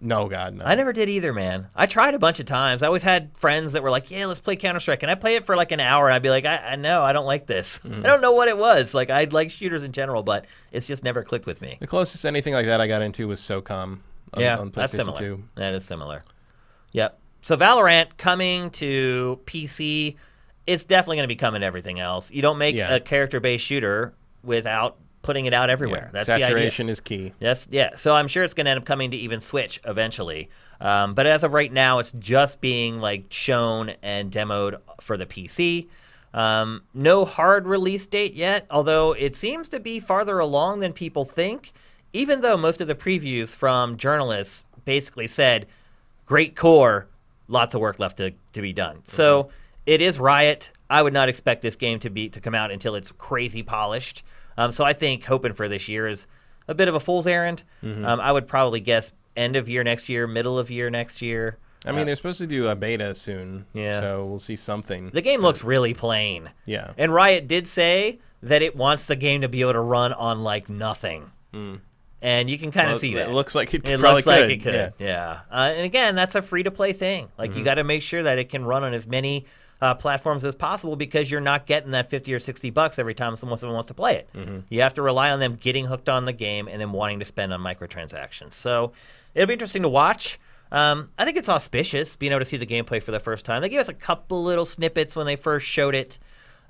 No, God, no. I never did either, man. I tried a bunch of times. I always had friends that were like, yeah, let's play Counter-Strike. And I play it for like an hour, and I'd be like, I know, I don't like this. I don't know what it was. Like, I like shooters in general, but it's just never clicked with me. The closest anything like that I got into was SOCOM on PlayStation that's similar. 2. That is similar. Yep. So Valorant coming to PC, it's definitely going to be coming to everything else. You don't make a character-based shooter without putting it out everywhere. Yeah. That's Saturation the idea. is key. Yes, yeah. So I'm sure it's going to end up coming to even Switch eventually. But as of right now, it's just being like shown and demoed for the PC. No hard release date yet, although it seems to be farther along than people think, even though most of the previews from journalists basically said, great core, lots of work left to be done. So it is Riot. I would not expect this game to come out until it's crazy polished. So I think hoping for this year is a bit of a fool's errand. I would probably guess end of year next year, middle of year next year. I mean, they're supposed to do a beta soon, Yeah. so we'll see something. The game looks really plain. Yeah. And Riot did say that it wants the game to be able to run on like nothing. And you can kind of see that. It looks like it It probably looks could. like it could, yeah. And again, that's a free-to-play thing. Like, you got to make sure that it can run on as many platforms as possible because you're not getting that $50 or $60 every time someone wants to play it. You have to rely on them getting hooked on the game and then wanting to spend on microtransactions. So it'll be interesting to watch. I think it's auspicious being able to see the gameplay for the first time. They gave us a couple little snippets when they first showed it,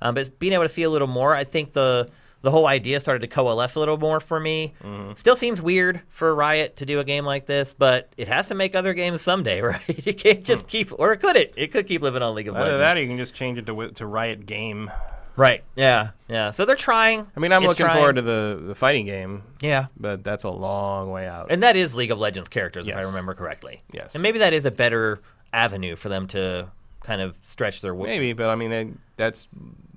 but being able to see a little more, I think the whole idea started to coalesce a little more for me. Still seems weird for Riot to do a game like this, but it has to make other games someday, right? It can't just keep, or could it? It could keep living on League of Legends. Either that or you can just change it to Riot Game. Right, yeah. So they're trying. I mean, I'm looking trying. forward to the fighting game. Yeah. But that's a long way out. And that is League of Legends characters, if I Yes. remember correctly. Yes. And maybe that is a better avenue for them to kind of stretch their... Maybe, but I mean, that's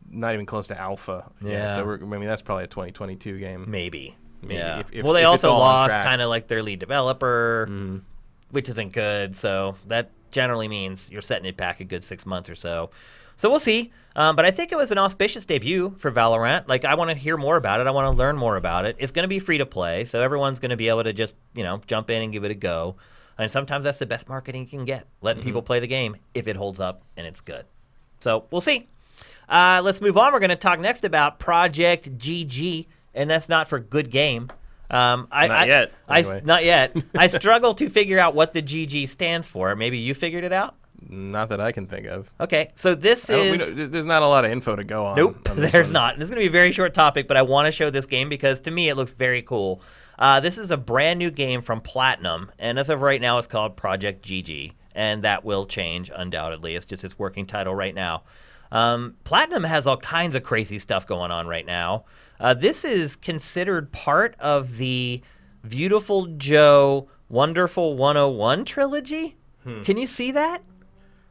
not even close to alpha. Yeah. So that's probably a 2022 game. Maybe. Maybe, Yeah. if Well, they it's also all on lost track. kind of like their lead developer, which isn't good. So that generally means you're setting it back a good 6 months or so. So we'll see. But I think it was an auspicious debut for Valorant. Like, I want to hear more about it. I want to learn more about it. It's going to be free to play, so everyone's going to be able to just, jump in and give it a go. And sometimes that's the best marketing you can get, letting people play the game if it holds up and it's good. So we'll see. Let's move on. We're going to talk next about Project G.G., and that's not for good game. Not yet. Anyway. Not yet. I struggle to figure out what the GG stands for. Maybe you figured it out? Not that I can think of. Okay, so this is... There's not a lot of info to go on. Nope, on this there's one. not. This is going to be a very short topic, but I want to show this game because to me it looks very cool. This is a brand new game from Platinum, and as of right now it's called Project G.G., and that will change undoubtedly. It's just its working title right now. Platinum has all kinds of crazy stuff going on right now. This is considered part of the Beautiful Joe Wonderful 101 trilogy. Can you see that?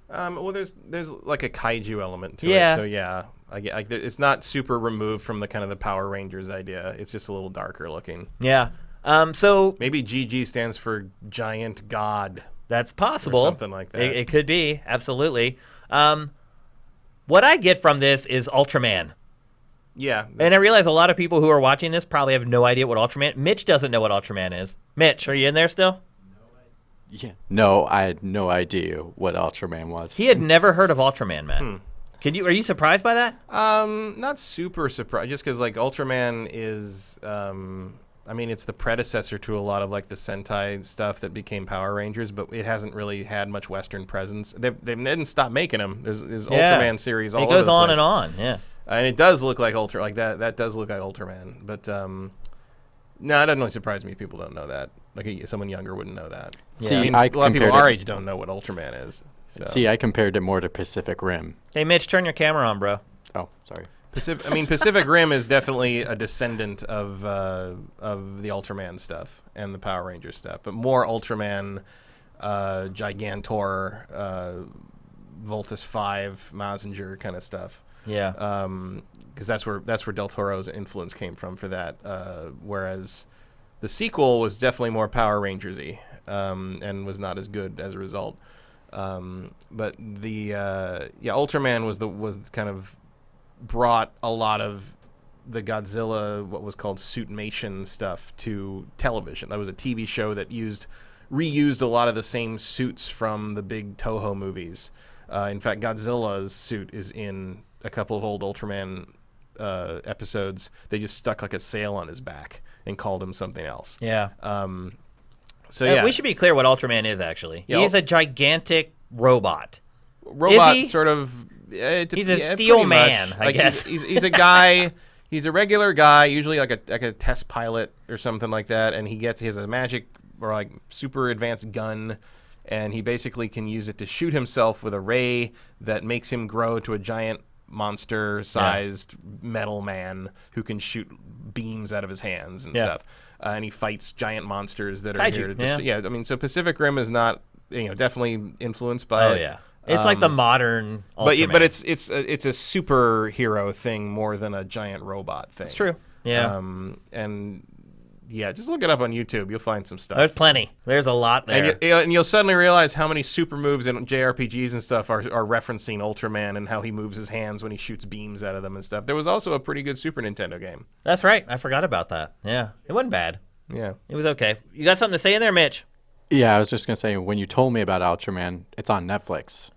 Well, there's like a kaiju element to Yeah. it, so yeah. It's not super removed from the kind of the Power Rangers idea. It's just a little darker looking. Yeah. So Maybe GG stands for Giant God. that's possible. Or something like that. It could be, absolutely. What I get from this is Ultraman. Yeah. And I realize a lot of people who are watching this probably have no idea what Ultraman... Mitch doesn't know what Ultraman is. Mitch, are you in there still? Yeah. No, I had no idea what Ultraman was. He had never heard of Ultraman, man. Are you surprised by that? Not super surprised, just because like Ultraman is, it's the predecessor to a lot of like the Sentai stuff that became Power Rangers, but it hasn't really had much Western presence. They didn't stop making them. There's Ultraman series all It over goes the on place. and on, yeah. And it does look like that does look like Ultraman, but no, it doesn't really surprise me if people don't know that. Like someone younger wouldn't know that. See, a lot of people our age don't know what Ultraman is. So. See, I compared it more to Pacific Rim. Hey, Mitch, turn your camera on, bro. Oh, sorry. Pacific Rim is definitely a descendant of the Ultraman stuff and the Power Rangers stuff, but more Ultraman, Gigantor, Voltus 5, Mazinger kind of stuff. Yeah. Because that's where Del Toro's influence came from for that. Whereas the sequel was definitely more Power Rangers-y, and was not as good as a result. But the Ultraman was kind of brought a lot of the Godzilla, what was called Suitmation stuff, to television. That was a TV show that used reused a lot of the same suits from the big Toho movies. In fact, Godzilla's suit is in a couple of old Ultraman episodes. They just stuck like a sail on his back and called him something else. Yeah. So yeah, we should be clear what Ultraman is actually. Yeah, He's a gigantic robot. Robot Is he? sort of. He's a steel pretty man, much. I Like, guess. He's a guy. He's a regular guy, usually like a test pilot or something like that, and he has a magic or like super advanced gun, and he basically can use it to shoot himself with a ray that makes him grow to a giant monster-sized metal man who can shoot beams out of his hands and stuff. And he fights giant monsters that are Kaiju, here to just I mean, so Pacific Rim is not definitely influenced by Oh it. yeah. It's like the modern Ultraman. But it's a superhero thing more than a giant robot thing. It's true. Yeah. And yeah, just look it up on YouTube. You'll find some stuff. There's plenty. There's a lot there. And you'll suddenly realize how many super moves in JRPGs and stuff are referencing Ultraman and how he moves his hands when he shoots beams out of them and stuff. There was also a pretty good Super Nintendo game. That's right. I forgot about that. Yeah. It wasn't bad. Yeah. It was okay. You got something to say in there, Mitch? Yeah, I was just going to say, when you told me about Ultraman, it's on Netflix.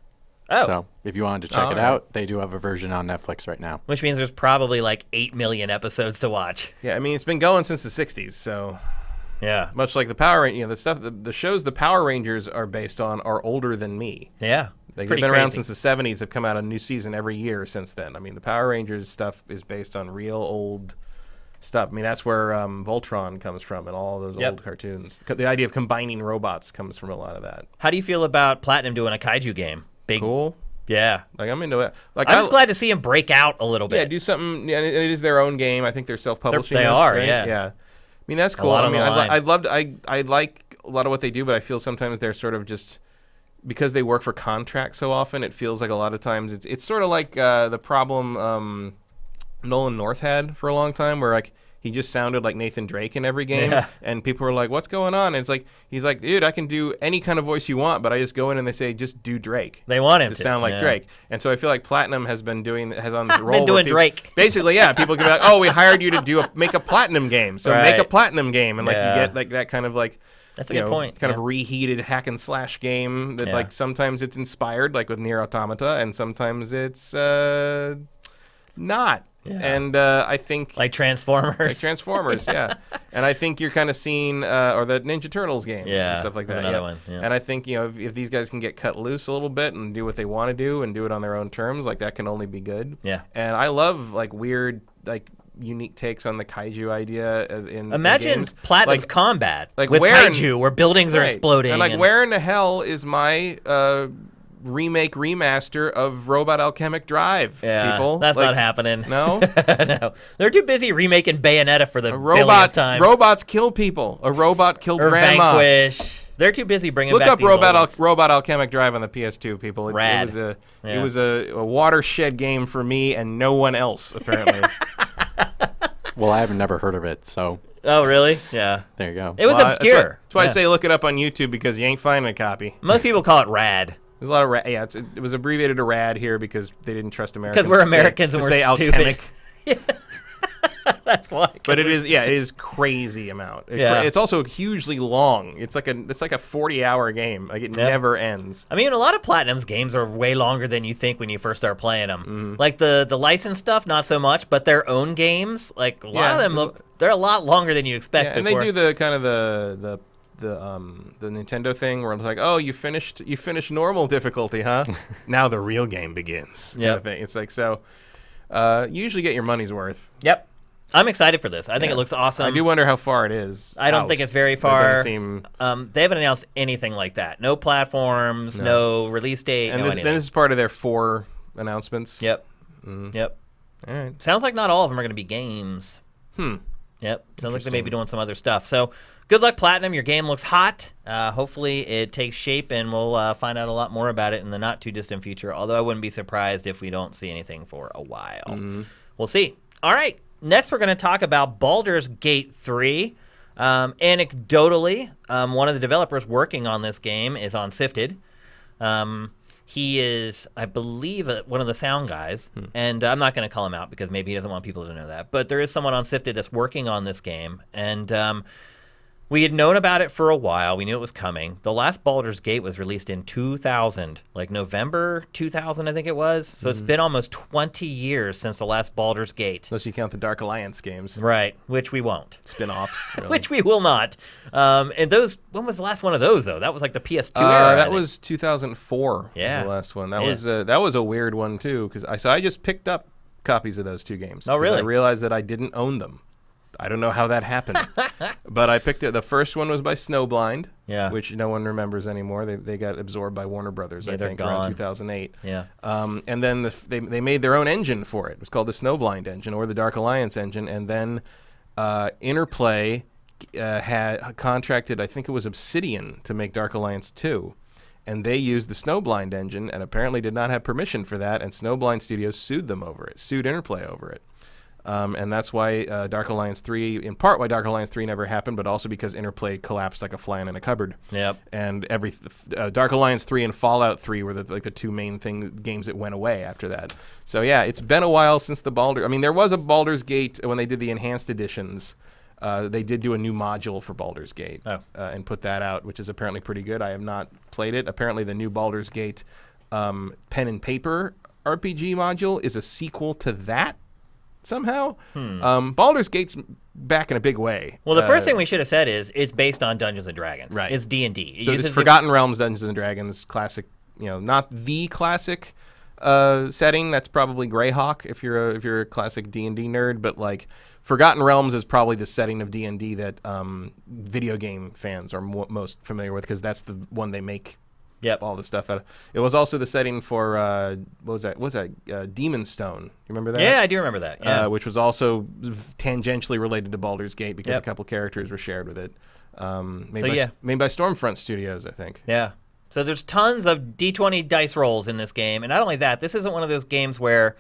Oh. So if you wanted to check it out, they do have a version on Netflix right now. Which means there's probably like 8 million episodes to watch. Yeah, I mean, it's been going since the 60s, so... Yeah. Much like the Power Rangers, the shows the Power Rangers are based on are older than me. Yeah. They've been around since the 70s, have come out a new season every year since then. I mean, the Power Rangers stuff is based on real old stuff. I mean, that's where Voltron comes from and all those old cartoons. The idea of combining robots comes from a lot of that. How do you feel about Platinum doing a kaiju game? Big. Cool. Yeah. Like, I'm into it. Like, I'm just glad to see him break out a little bit. Yeah, do something. Yeah, it is their own game. I think they're self-publishing. They this, are, right? yeah. Yeah. I mean, that's cool. lot I on mean, the line. I like a lot of what they do, but I feel sometimes they're sort of just because they work for contracts so often. It feels like a lot of times it's sort of like the problem Nolan North had for a long time, where like he just sounded like Nathan Drake in every game, and people were like, "What's going on?" And it's like he's like, "Dude, I can do any kind of voice you want, but I just go in and they say just do Drake." They want him to sound like Drake, and so I feel like Platinum has on this role. Been doing Drake. Basically, yeah. People can be like, "Oh, we hired you to make a Platinum game, so make a Right. Platinum game," and like you get like that kind of like. That's a good point. Kind of reheated hack and slash game that like sometimes it's inspired, like with Nier Automata, and sometimes it's not. Yeah. And I think Like Transformers. yeah. And I think you're kind of seeing, or the Ninja Turtles game, and stuff like there's that. another one, yeah. And I think if these guys can get cut loose a little bit and do what they want to do and do it on their own terms, like that can only be good. Yeah. And I love like weird, like unique takes on the kaiju idea in Imagine games. Platinum's Like, combat like with where in- kaiju, where buildings are Right. exploding. And like, where in the hell is my remaster of Robot Alchemic Drive? People, that's like, not happening. No, No, they're too busy remaking Bayonetta for the billionth time. robots kill people. A robot killed or grandma. Vanquish. They're too busy bringing Look back up these old ones. Robot Alchemic Drive on the PS2, people. Rad. It was a watershed game for me and no one else, apparently. Well, I haven't never heard of it, so Oh, really? Yeah. there you go. It was obscure. That's why I Yeah. say look it up on YouTube, because you ain't finding a copy. Most people call it rad. There's a lot of it was abbreviated to RAD here because they didn't trust Americans. 'Cause we're to say- Americans and to we're say stupid. alchemic. That's why. But it is crazy amount. Yeah. It's also hugely long. It's like a 40-hour game. Like it never ends. I mean, a lot of Platinum's games are way longer than you think when you first start playing them. Mm-hmm. Like the licensed stuff, not so much, but their own games, like a lot of them they're a lot longer than you expect. Yeah, and they do the kind of the Nintendo thing where it's like, oh, you finished normal difficulty, huh? Now the real game begins. Yeah. Kind of thing. It's like so. You usually get your money's worth. Yep. I'm excited for this. I think it looks awesome. I do wonder how far it is. I don't out. think it's very It far. doesn't seem. They haven't announced anything like that. No platforms, no release date, And no this anything. is part of their 4 announcements. Yep. Mm-hmm. Yep. All right. Sounds like not all of them are going to be games. Hmm. Yep. Sounds like they may be doing some other stuff. So good luck, Platinum. Your game looks hot. Hopefully it takes shape, and we'll find out a lot more about it in the not too distant future. Although I wouldn't be surprised if we don't see anything for a while. Mm-hmm. We'll see. All right. Next, we're going to talk about Baldur's Gate 3. Anecdotally, one of the developers working on this game is on Sifted. He is, I believe, one of the sound guys, and I'm not going to call him out because maybe he doesn't want people to know that. But there is someone on Sifted that's working on this game, and We had known about it for a while. We knew it was coming. The last Baldur's Gate was released in 2000, like November 2000, I think it was. So it's been almost 20 years since the last Baldur's Gate. Unless you count the Dark Alliance games. Right, which we won't. Spin-offs, really. Which we will not. And those, when was the last one of those, though? That was like the PS2 era. That was 2004 was the last one. That was a weird one, too. So I just picked up copies of those two games. Oh, really? I realized that I didn't own them. I don't know how that happened, but I picked it. The first one was by Snowblind, which no one remembers anymore. They got absorbed by Warner Brothers, I think, around 2008. Yeah. And then they made their own engine for it. It was called the Snowblind engine or the Dark Alliance engine. And then Interplay had contracted, I think it was Obsidian, to make Dark Alliance 2. And they used the Snowblind engine and apparently did not have permission for that. And Snowblind Studios sued them over it, sued Interplay over it. And that's why Dark Alliance 3, in part why Dark Alliance 3 never happened, but also because Interplay collapsed like a fly in a cupboard. Yep. And Dark Alliance 3 and Fallout 3 were the two main games that went away after that. So yeah, it's been a while since the Baldur. I mean, there was a Baldur's Gate when they did the enhanced editions. They did do a new module for Baldur's Gate and put that out, which is apparently pretty good. I have not played it. Apparently, the new Baldur's Gate pen and paper RPG module is a sequel to that. Somehow, Baldur's Gate's back in a big way. Well, the first thing we should have said is it's based on Dungeons and Dragons. Right. It's D&D. So it's Forgotten Realms, Dungeons and Dragons, classic. Not the classic setting. That's probably Greyhawk if you're a classic D&D nerd. But like Forgotten Realms is probably the setting of D&D that video game fans are most familiar with because that's the one they make. Yep. All the stuff out of. It was also the setting for what was that? Demon's Stone. You remember that? Yeah, I do remember that. Yeah. Which was also tangentially related to Baldur's Gate because a couple characters were shared with it. Made by Stormfront Studios, I think. Yeah. So there's tons of D20 dice rolls in this game, and not only that, this isn't one of those games where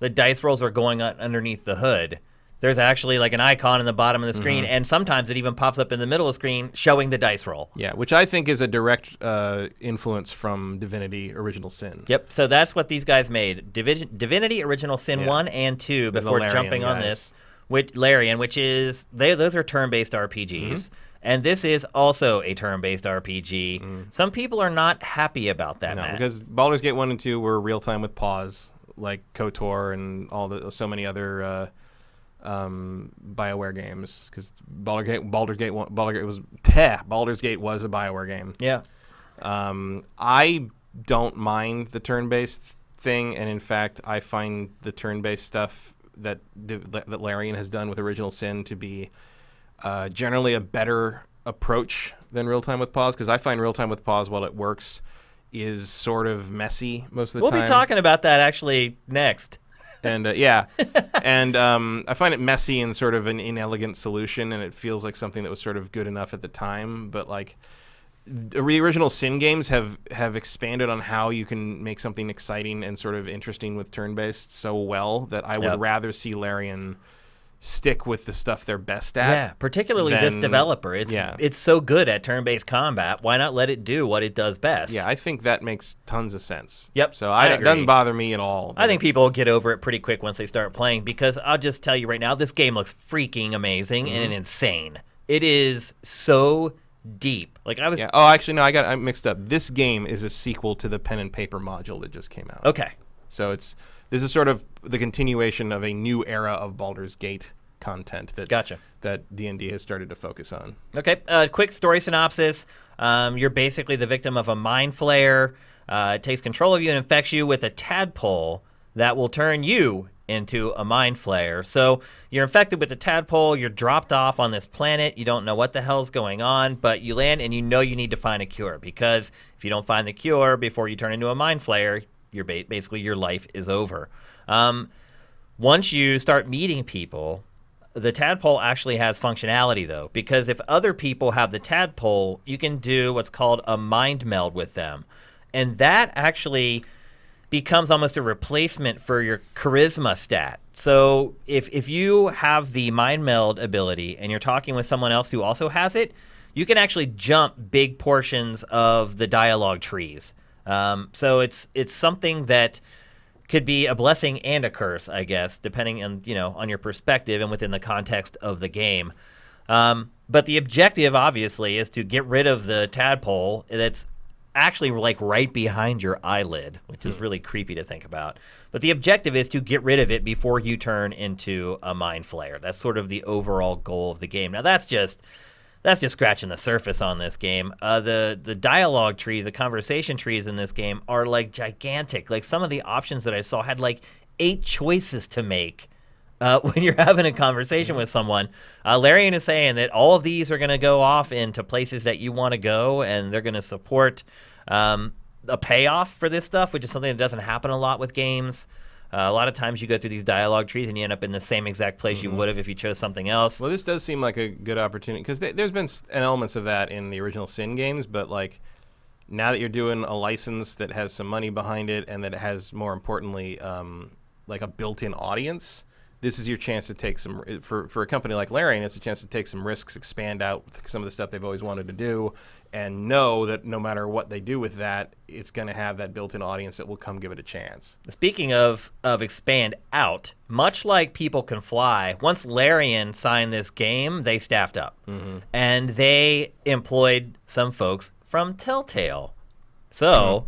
the dice rolls are going underneath the hood. There's actually like an icon in the bottom of the screen, and sometimes it even pops up in the middle of the screen showing the dice roll. Yeah, which I think is a direct influence from Divinity Original Sin. Yep, so that's what these guys made. Divinity Original Sin 1 and 2 before jumping on this. Larian, which is, those are turn-based RPGs. And this is also a turn-based RPG. Some people are not happy about that, Matt. Because Baldur's Gate 1 and 2 were real-time with pause, like KOTOR and so many other... BioWare games because Baldur's Gate was a BioWare game. Yeah. I don't mind the turn-based thing, and in fact, I find the turn-based stuff that Larian has done with Original Sin to be generally a better approach than real-time with pause because I find real-time with pause, while it works, is sort of messy most of the time. We'll be talking about that actually next. And and I find it messy and sort of an inelegant solution, and it feels like something that was sort of good enough at the time. But like the original Sin games have expanded on how you can make something exciting and sort of interesting with turn-based so well that I would rather see Larian stick with the stuff they're best at. Yeah, particularly this developer. It's so good at turn-based combat. Why not let it do what it does best? Yeah, I think that makes tons of sense. Yep. So it doesn't bother me at all. I think people get over it pretty quick once they start playing because I'll just tell you right now, this game looks freaking amazing and insane. It is so deep. Like I was. Yeah. Oh, actually, no, I mixed up. This game is a sequel to the pen and paper module that just came out. Okay. So this is sort of the continuation of a new era of Baldur's Gate content that D&D has started to focus on. Okay, quick story synopsis. You're basically the victim of a mind flayer. It takes control of you and infects you with a tadpole that will turn you into a mind flayer. So you're infected with the tadpole. You're dropped off on this planet. You don't know what the hell's going on, but you land and you know you need to find a cure because if you don't find the cure before you turn into a mind flayer, basically your life is over. Once you start meeting people, the tadpole actually has functionality, though, because if other people have the tadpole, you can do what's called a mind meld with them. And that actually becomes almost a replacement for your charisma stat. So if you have the mind meld ability and you're talking with someone else who also has it, you can actually jump big portions of the dialogue trees. So it's something that could be a blessing and a curse, I guess, depending on on your perspective and within the context of the game. But the objective, obviously, is to get rid of the tadpole that's actually like right behind your eyelid, which is really creepy to think about. But the objective is to get rid of it before you turn into a mind flayer. That's sort of the overall goal of the game. Now, that's just scratching the surface on this game. The dialogue trees, the conversation trees in this game are like gigantic. Like some of the options that I saw had like 8 choices to make when you're having a conversation with someone. Larian is saying that all of these are going to go off into places that you want to go, and they're going to support a payoff for this stuff, which is something that doesn't happen a lot with games. A lot of times you go through these dialogue trees and you end up in the same exact place you would have if you chose something else. Well, this does seem like a good opportunity, because there's been elements of that in the original Sin games, but like now that you're doing a license that has some money behind it and that has, more importantly, like a built-in audience, this is your chance to take some, for a company like Larian, it's a chance to take some risks, expand out some of the stuff they've always wanted to do, and know that no matter what they do with that, it's going to have that built-in audience that will come give it a chance. Speaking of expand out, much like People Can Fly, once Larian signed this game, they staffed up. And they employed some folks from Telltale. So,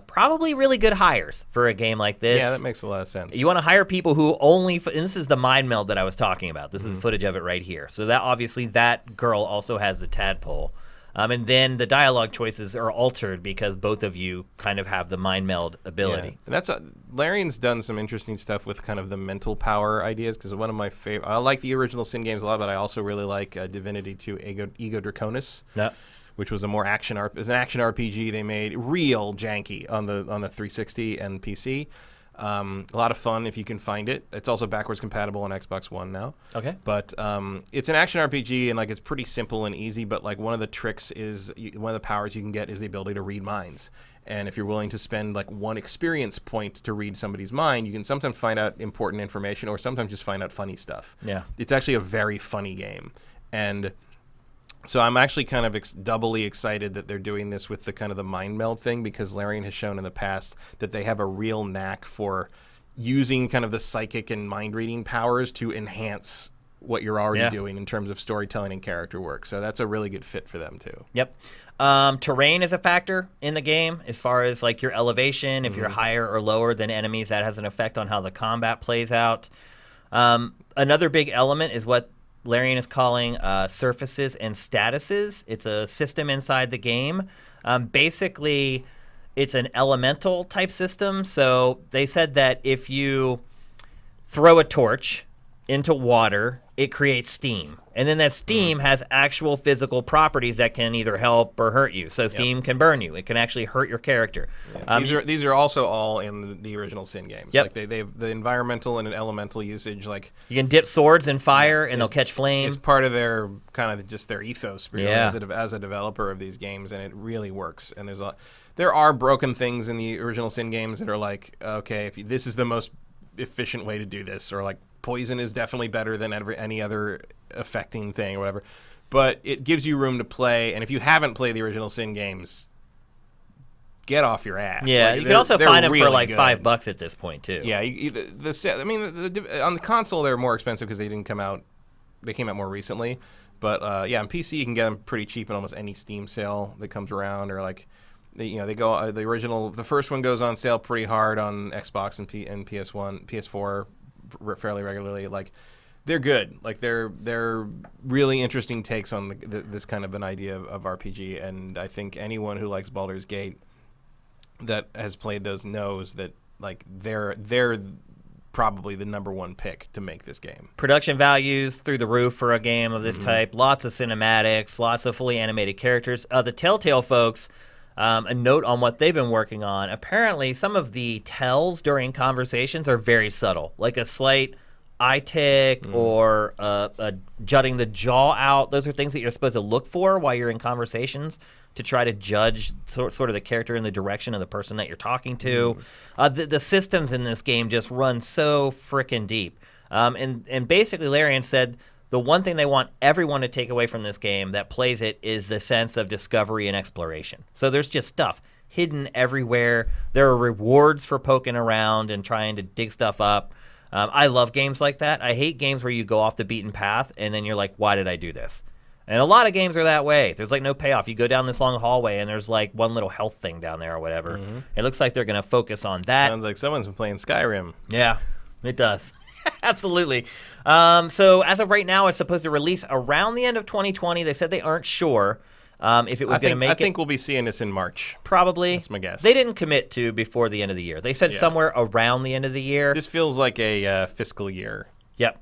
probably really good hires for a game like this. Yeah, that makes a lot of sense. You want to hire people who only, and this is the mind meld that I was talking about. This is footage of it right here. So that obviously that girl also has the tadpole. And then the dialogue choices are altered because both of you kind of have the mind meld ability. Yeah. And that's Larian's done some interesting stuff with kind of the mental power ideas, because one of my favorite, I like the original Sin games a lot, but I also really like Divinity 2 Ego Draconis. Yep. Which was a more action an action RPG they made, real janky on the 360 and PC. A lot of fun if you can find it. It's also backwards compatible on Xbox One now. Okay. But it's an action RPG, and like it's pretty simple and easy. But like one of the tricks is one of the powers you can get is the ability to read minds. And if you're willing to spend like 1 experience point to read somebody's mind, you can sometimes find out important information, or sometimes just find out funny stuff. Yeah. It's actually a very funny game, and so I'm actually kind of doubly excited that they're doing this with the kind of the mind meld thing, because Larian has shown in the past that they have a real knack for using kind of the psychic and mind reading powers to enhance what you're already doing in terms of storytelling and character work. So that's a really good fit for them too. Yep. Terrain is a factor in the game as far as like your elevation. If you're higher or lower than enemies, that has an effect on how the combat plays out. Another big element is what Larian is calling surfaces and statuses. It's a system inside the game. Basically, it's an elemental type system. So they said that if you throw a torch into water, it creates steam. And then that steam has actual physical properties that can either help or hurt you. So steam can burn you. It can actually hurt your character. Yeah. These are also all in the original Sin games. Yep. Like they have the environmental and an elemental usage. Like you can dip swords in fire and they'll catch flame. It's part of their kind of just their ethos, really, Yeah. as a developer of these games, and it really works. And there are broken things in the original Sin games that are like, okay, this is the most efficient way to do this, or like poison is definitely better than any other affecting thing or whatever, but it gives you room to play. And if you haven't played the original Sin games, get off your ass. Yeah, like, you can also find them really for like good. $5 at this point too. Yeah, on the console they're more expensive because they didn't come out. They came out more recently, but on PC you can get them pretty cheap in almost any Steam sale that comes around, or like. They go the first one goes on sale pretty hard on Xbox and PS4 fairly regularly. Like they're good. Like they're really interesting takes on this kind of an idea of RPG. And I think anyone who likes Baldur's Gate that has played those knows that like they're probably the number 1 pick to make this game. Production values through the roof for a game of this type. Lots of cinematics, lots of fully animated characters. The Telltale folks. A note on what they've been working on. Apparently, some of the tells during conversations are very subtle, like a slight eye tick or jutting the jaw out. Those are things that you're supposed to look for while you're in conversations to try to judge sort of the character and the direction of the person that you're talking to. The systems in this game just run so freaking deep. And basically, Larian said the one thing they want everyone to take away from this game that plays it is the sense of discovery and exploration. So there's just stuff hidden everywhere. There are rewards for poking around and trying to dig stuff up. I love games like that. I hate games where you go off the beaten path and then you're like, why did I do this? And a lot of games are that way. There's like no payoff. You go down this long hallway and there's like one little health thing down there or whatever. It looks like they're going to focus on that. Sounds like someone's been playing Skyrim. Yeah, it does. Absolutely. So as of right now, it's supposed to release around the end of 2020. They said they aren't sure if it was going to make it. I think we'll be seeing this in March. Probably. That's my guess. They didn't commit to before the end of the year. They said somewhere around the end of the year. This feels like a fiscal year. Yep.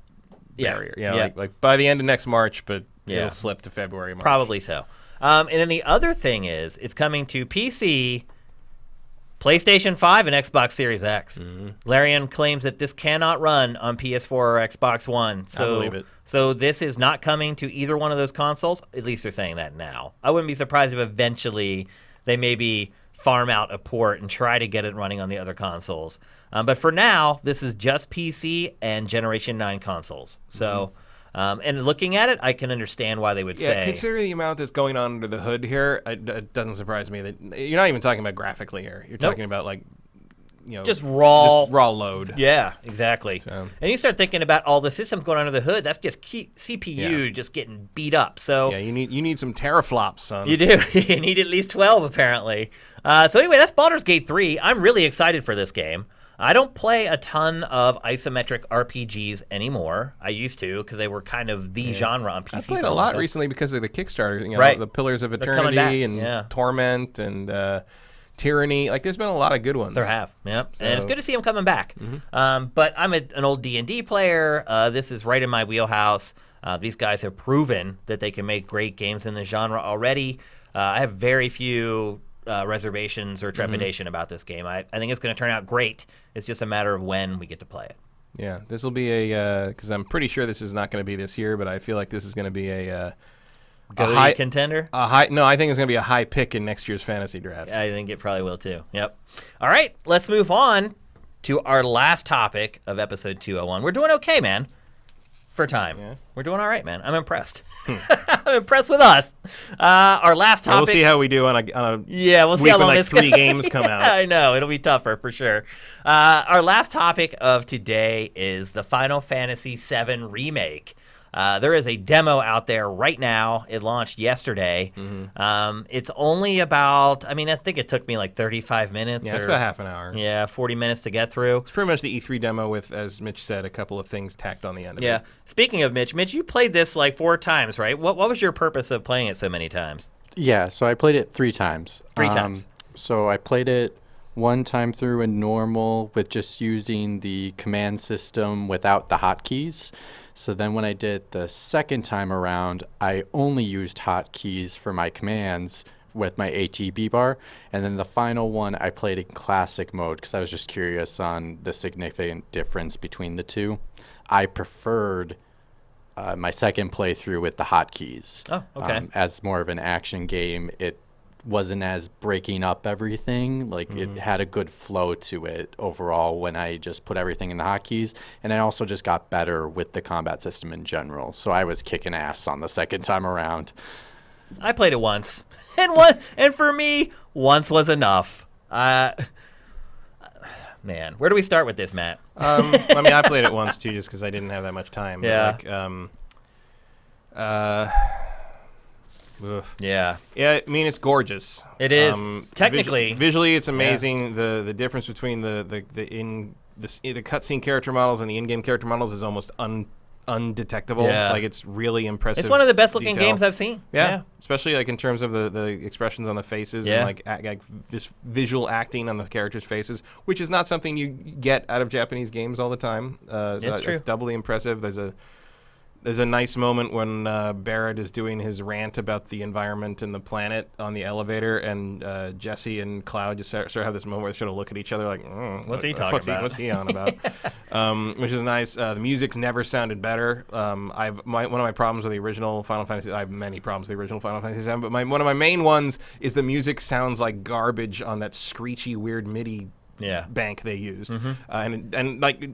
Barrier. Yeah. Like by the end of next March, but it'll slip to February, March. Probably so. And then the other thing is, it's coming to PC, PlayStation 5, and Xbox Series X. Larian claims that this cannot run on PS4 or Xbox One. So, I believe it. So this is not coming to either one of those consoles. At least they're saying that now. I wouldn't be surprised if eventually they maybe farm out a port and try to get it running on the other consoles. But for now, this is just PC and Generation 9 consoles. So, and looking at it, I can understand why they would say. Considering the amount that's going on under the hood here, it doesn't surprise me that you're not even talking about graphically here. You're talking about like, just raw load. Yeah, exactly. So. And you start thinking about all the systems going under the hood. That's just CPU just getting beat up. So yeah, you need some teraflops, son. You do. You need at least 12 apparently. So anyway, that's Baldur's Gate 3. I'm really excited for this game. I don't play a ton of isometric RPGs anymore. I used to because they were kind of the genre on PC. I played a lot recently because of the Kickstarter. The Pillars of Eternity and Torment and Tyranny. Like, there's been a lot of good ones. There have, yep. So. And it's good to see them coming back. But I'm an old D&D player. This is right in my wheelhouse. These guys have proven that they can make great games in the genre already. I have very few reservations or trepidation about this game. I think it's going to turn out great. It's just a matter of when we get to play it. Yeah, this will be a because I'm pretty sure this is not going to be this year, but I feel like this is going to be a high contender. No, I think it's going to be a high pick in next year's fantasy draft. I think it probably will too. Yep. All right, let's move on to our last topic of episode 201. We're doing okay, man. For time. Yeah. We're doing all right, man. I'm impressed. I'm impressed with us. Our last topic. We'll see how we do on a we'll see how long when this 3 games come out. I know. It'll be tougher for sure. Our last topic of today is the Final Fantasy VII Remake. There is a demo out there right now. It launched yesterday. It's only about, I think it took me like 35 minutes. Yeah, it's about half an hour. Yeah, 40 minutes to get through. It's pretty much the E3 demo with, as Mitch said, a couple of things tacked on the end of it. Yeah. Speaking of Mitch, you played this like 4 times, right? What was your purpose of playing it so many times? Yeah, so I played it 3 times. 3 times. So I played it one time through in normal with just using the command system without the hotkeys. So then when I did the second time around, I only used hotkeys for my commands with my ATB bar. And then the final one, I played in classic mode because I was just curious on the significant difference between the two. I preferred my second playthrough with the hotkeys. Oh, okay. As more of an action game, it wasn't as breaking up everything. Like it had a good flow to it overall when I just put everything in the hotkeys. And I also just got better with the combat system in general. So I was kicking ass on the second time around. I played it once. And for me, once was enough. Man, where do we start with this, Matt? I played it once too just because I didn't have that much time. Yeah. Yeah, it's gorgeous. It is. Technically, visually, it's amazing. Yeah. The difference between the cutscene character models and the in-game character models is almost undetectable. Yeah. Like, it's really impressive. It's one of the best looking games I've seen. Yeah. Especially like in terms of the expressions on the faces and like just visual acting on the characters' faces, which is not something you get out of Japanese games all the time. So it's true. It's doubly impressive. There's a nice moment when Barrett is doing his rant about the environment and the planet on the elevator, and Jesse and Cloud just sort of have this moment where they sort of look at each other like, what's he talking about? What's he on about? Which is nice. The music's never sounded better. One of my problems with the original Final Fantasy, I have many problems with the original Final Fantasy VII, but one of my main ones is the music sounds like garbage on that screechy, weird MIDI bank they used, and like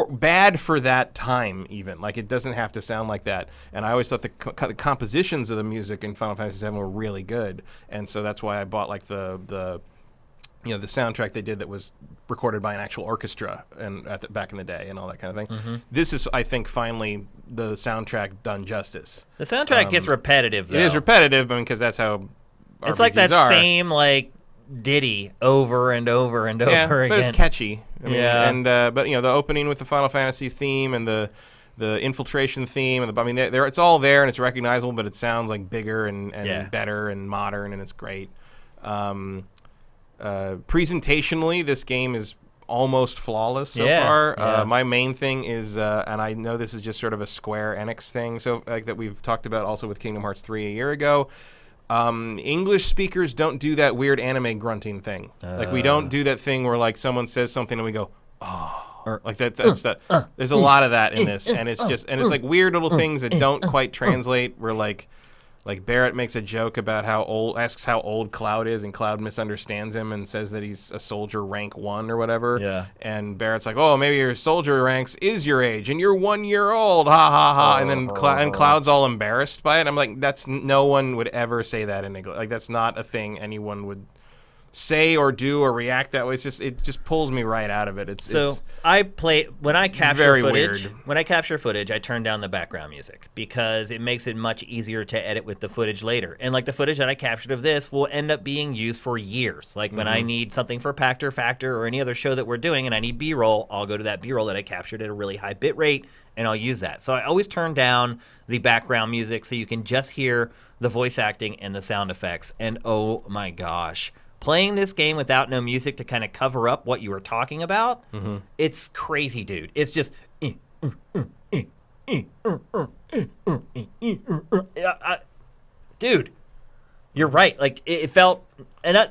bad for that time. Even like it doesn't have to sound like that. And I always thought the compositions of the music in Final Fantasy VII were really good, and so that's why I bought like the soundtrack they did that was recorded by an actual orchestra and back in the day and all that kind of thing. This is, I think, finally the soundtrack done justice. The soundtrack gets repetitive, though. It is repetitive, because that's how it's RPGs like that are. same like ditty over and over and over again. But it's catchy. I mean, Yeah. And but the opening with the Final Fantasy theme and the infiltration theme and it's all there and it's recognizable, but it sounds like bigger and better and modern, and it's great. Presentationally, this game is almost flawless so far. Yeah. My main thing is, and I know this is just sort of a Square Enix thing, so like that we've talked about also with Kingdom Hearts 3 a year ago. English speakers don't do that weird anime grunting thing. Like we don't do that thing where like someone says something and we go, oh, like that. That's there's a lot of that in this, and it's just it's like weird little things that don't quite translate. Where like Barrett makes a joke about asks how old Cloud is, and Cloud misunderstands him and says that he's a soldier rank 1 or whatever. Yeah. And Barrett's like, oh, maybe your soldier ranks is your age, and you're 1 year old, ha ha ha. And then Cloud's all embarrassed by it. I'm like, no one would ever say that in English. Like that's not a thing anyone would say or do or react that way. It just pulls me right out of it. It's I play when I capture very footage. weird. When I capture footage, I turn down the background music because it makes it much easier to edit with the footage later. And like the footage that I captured of this will end up being used for years. Like when I need something for Pactor, Factor, or any other show that we're doing, and I need B-roll, I'll go to that B-roll that I captured at a really high bit rate, and I'll use that. So I always turn down the background music so you can just hear the voice acting and the sound effects. And oh my gosh. Playing this game without no music to kind of cover up what you were talking about, it's crazy, dude. It's just... Dude, you're right. Like, it felt... And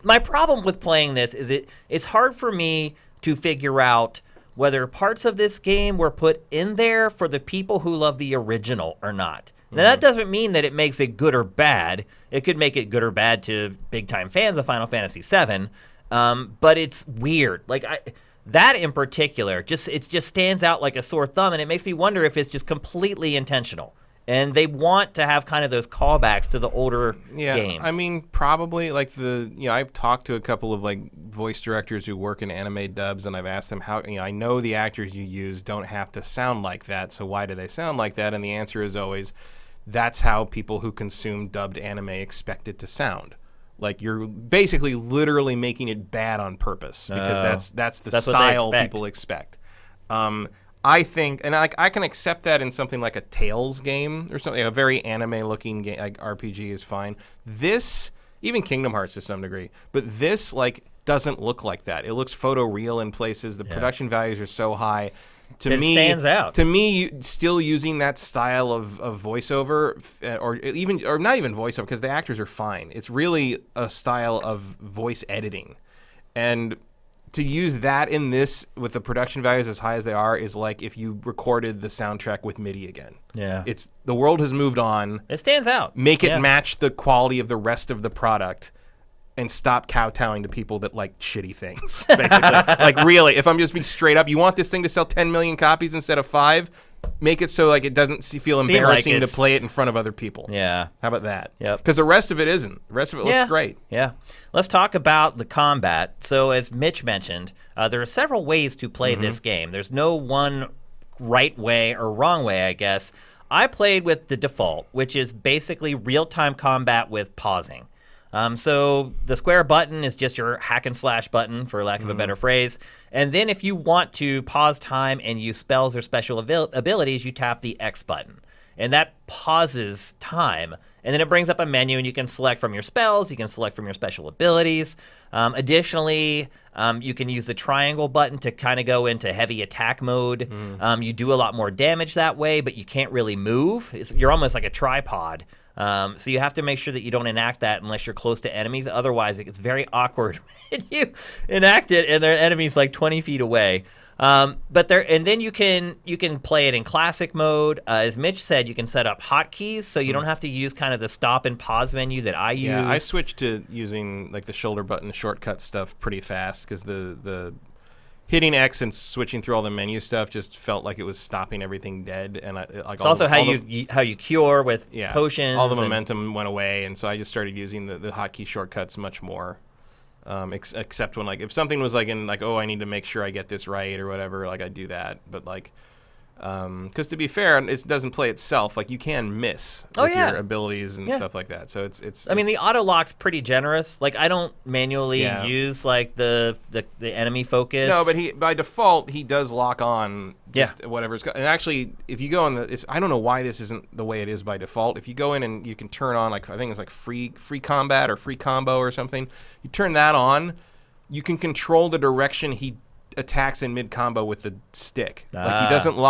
my problem with playing this is it's hard for me to figure out whether parts of this game were put in there for the people who love the original or not. Now, that doesn't mean that it makes it good or bad. It could make it good or bad to big-time fans of Final Fantasy VII, but it's weird. Like, that in particular, it just stands out like a sore thumb, and it makes me wonder if it's just completely intentional. And they want to have kind of those callbacks to the older games. I mean, probably like I've talked to a couple of like voice directors who work in anime dubs, and I've asked them how, I know the actors you use don't have to sound like that, so why do they sound like that? And the answer is always, that's how people who consume dubbed anime expect it to sound. Like you're basically literally making it bad on purpose because that's the style people expect. I think, and I can accept that in something like a Tales game or something, a very anime-looking game, like RPG is fine. This, even Kingdom Hearts to some degree, but this like doesn't look like that. It looks photoreal in places. The production values are so high. To me, stands out. To me, still using that style of voiceover, or not even voiceover, because the actors are fine. It's really a style of voice editing, and to use that in this with the production values as high as they are is like if you recorded the soundtrack with MIDI again. Yeah, the world has moved on. It stands out. Make it match the quality of the rest of the product. And stop kowtowing to people that like shitty things, basically. Like, really, if I'm just being straight up, you want this thing to sell 10 million copies instead of 5? Make it so like it doesn't feel embarrassing to play it in front of other people. Yeah. How about that? Yep. Because the rest of it isn't. The rest of it looks great. Yeah. Let's talk about the combat. So as Mitch mentioned, there are several ways to play this game. There's no one right way or wrong way, I guess. I played with the default, which is basically real-time combat with pausing. So the square button is just your hack and slash button, for lack of a better phrase. And then if you want to pause time and use spells or special abilities, you tap the X button. And that pauses time. And then it brings up a menu, and you can select from your spells. You can select from your special abilities. Additionally, you can use the triangle button to kind of go into heavy attack mode. You do a lot more damage that way, but you can't really move. You're almost like a tripod. So you have to make sure that you don't enact that unless you're close to enemies. Otherwise, it gets very awkward when you enact it and there are enemies like 20 feet away. And then you can play it in classic mode. As Mitch said, you can set up hotkeys, so you don't have to use kind of the stop and pause menu that I use. Yeah, I switched to using like the shoulder button shortcut stuff pretty fast because the hitting X and switching through all the menu stuff just felt like it was stopping everything dead. And it's also how you cure with potions. All the momentum went away, and so I just started using the hotkey shortcuts much more. Except when like if something was like in like I need to make sure I get this right or whatever, like I do that. But like Because to be fair, it doesn't play itself. Like you can miss with your abilities and stuff like that. So it's. I mean, the auto lock's pretty generous. Like I don't manually use like the enemy focus. No, but by default he does lock on. Whatever's and actually, if you go in I don't know why this isn't the way it is by default. If you go in and you can turn on like I think it's like free combat or free combo or something. You turn that on, you can control the direction he attacks in mid combo with the stick. Like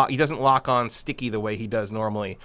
he doesn't lock on sticky the way he does normally.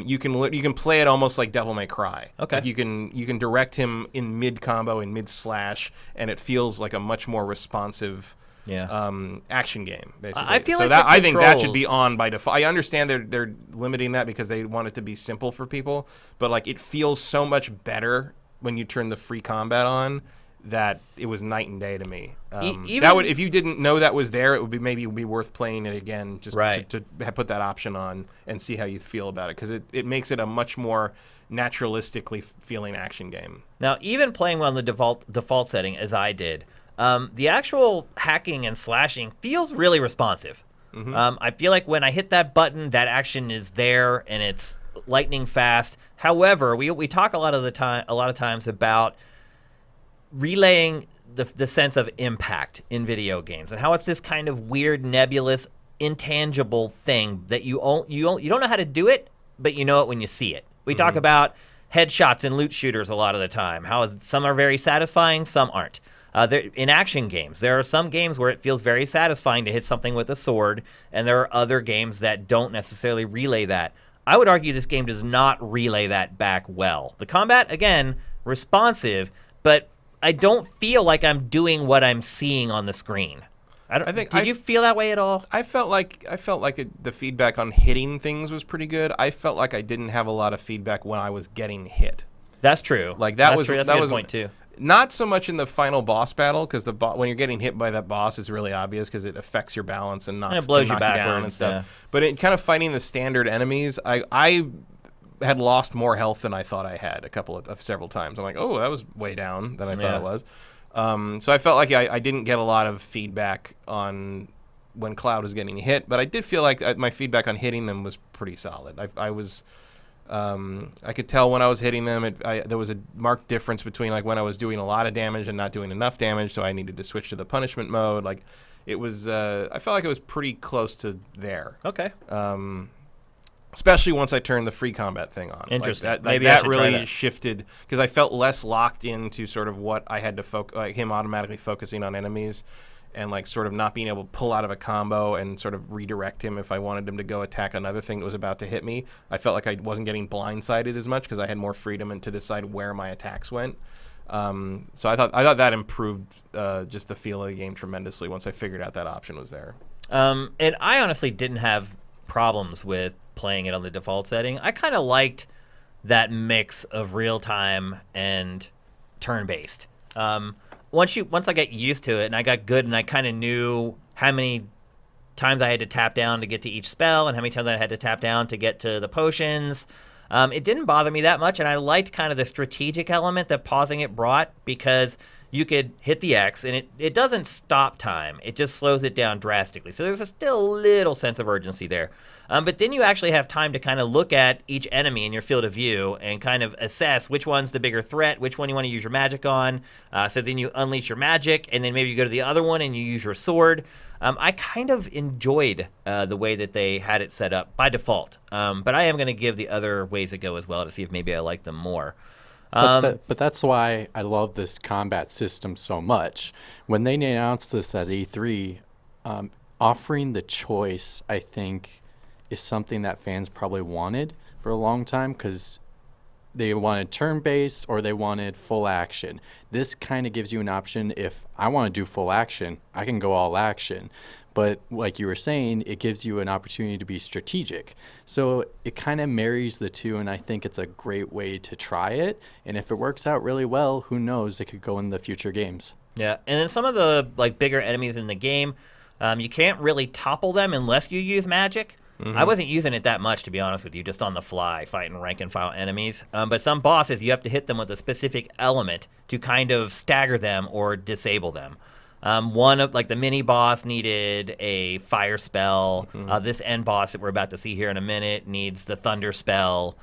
You can play it almost like Devil May Cry. Okay. Like you can direct him in mid combo and mid slash, and it feels like a much more responsive action game. Basically, I feel so like that the I think that should controls- be on by default. I understand they're limiting that because they want it to be simple for people, but like it feels so much better when you turn the free combat on. That it was night and day to me. That would, if you didn't know that was there, it would be worth playing it again, just to put that option on and see how you feel about it, because it makes it a much more naturalistically feeling action game. Now, even playing on the default setting as I did, the actual hacking and slashing feels really responsive. Mm-hmm. I feel like when I hit that button, that action is there and it's lightning fast. However, we talk a lot of times about relaying the sense of impact in video games and how it's this kind of weird, nebulous, intangible thing that you don't know how to do it, but you know it when you see it. We talk about headshots in loot shooters a lot of the time. Some are very satisfying, some aren't. In action games, there are some games where it feels very satisfying to hit something with a sword, and there are other games that don't necessarily relay that. I would argue this game does not relay that back well. The combat, again, responsive, but I don't feel like I'm doing what I'm seeing on the screen. Did you feel that way at all? I felt like the feedback on hitting things was pretty good. I felt like I didn't have a lot of feedback when I was getting hit. That's true. Like that's true. That's a good point too. Not so much in the final boss battle, because when you're getting hit by that boss, it's really obvious because it affects your balance and it blows you backwards down and stuff. Yeah. But in kind of fighting the standard enemies, I had lost more health than I thought I had several times. I'm like, oh, that was way down than I thought it was. So I felt like I didn't get a lot of feedback on when Cloud was getting hit, but I did feel like my feedback on hitting them was pretty solid. I could tell when I was hitting them. There was a marked difference between like when I was doing a lot of damage and not doing enough damage, so I needed to switch to the punishment mode. Like it was, I felt like it was pretty close to there. Okay. Especially once I turned the free combat thing on. Interesting. Maybe that really shifted, because I felt less locked into sort of what I had to focus, like him automatically focusing on enemies and like sort of not being able to pull out of a combo and sort of redirect him if I wanted him to go attack another thing that was about to hit me. I felt like I wasn't getting blindsided as much because I had more freedom and to decide where my attacks went. So I thought that improved just the feel of the game tremendously once I figured out that option was there. And I honestly didn't have problems with playing it on the default setting. I kind of liked that mix of real time and turn-based. Once I got used to it and I got good and I kind of knew how many times I had to tap down to get to each spell and how many times I had to tap down to get to the potions, it didn't bother me that much, and I liked kind of the strategic element that pausing it brought, because you could hit the X and it doesn't stop time. It just slows it down drastically. So there's still a little sense of urgency there. But then you actually have time to kind of look at each enemy in your field of view and kind of assess which one's the bigger threat, which one you want to use your magic on. So then you unleash your magic, and then maybe you go to the other one and you use your sword. I kind of enjoyed the way that they had it set up by default. But I am going to give the other ways a go as well to see if maybe I like them more. But that's why I love this combat system so much. When they announced this at E3, offering the choice, I think, is something that fans probably wanted for a long time, because they wanted turn-based or they wanted full action. This kind of gives you an option. If I want to do full action, I can go all action. But like you were saying, it gives you an opportunity to be strategic. So it kind of marries the two, and I think it's a great way to try it. And if it works out really well, who knows? It could go in the future games. Yeah, and then some of the bigger enemies in the game, you can't really topple them unless you use magic. Mm-hmm. I wasn't using it that much, to be honest with you, just on the fly, fighting rank and file enemies. But some bosses, you have to hit them with a specific element to kind of stagger them or disable them. One of the mini boss needed a fire spell. This end boss that we're about to see here in a minute needs the thunder spell.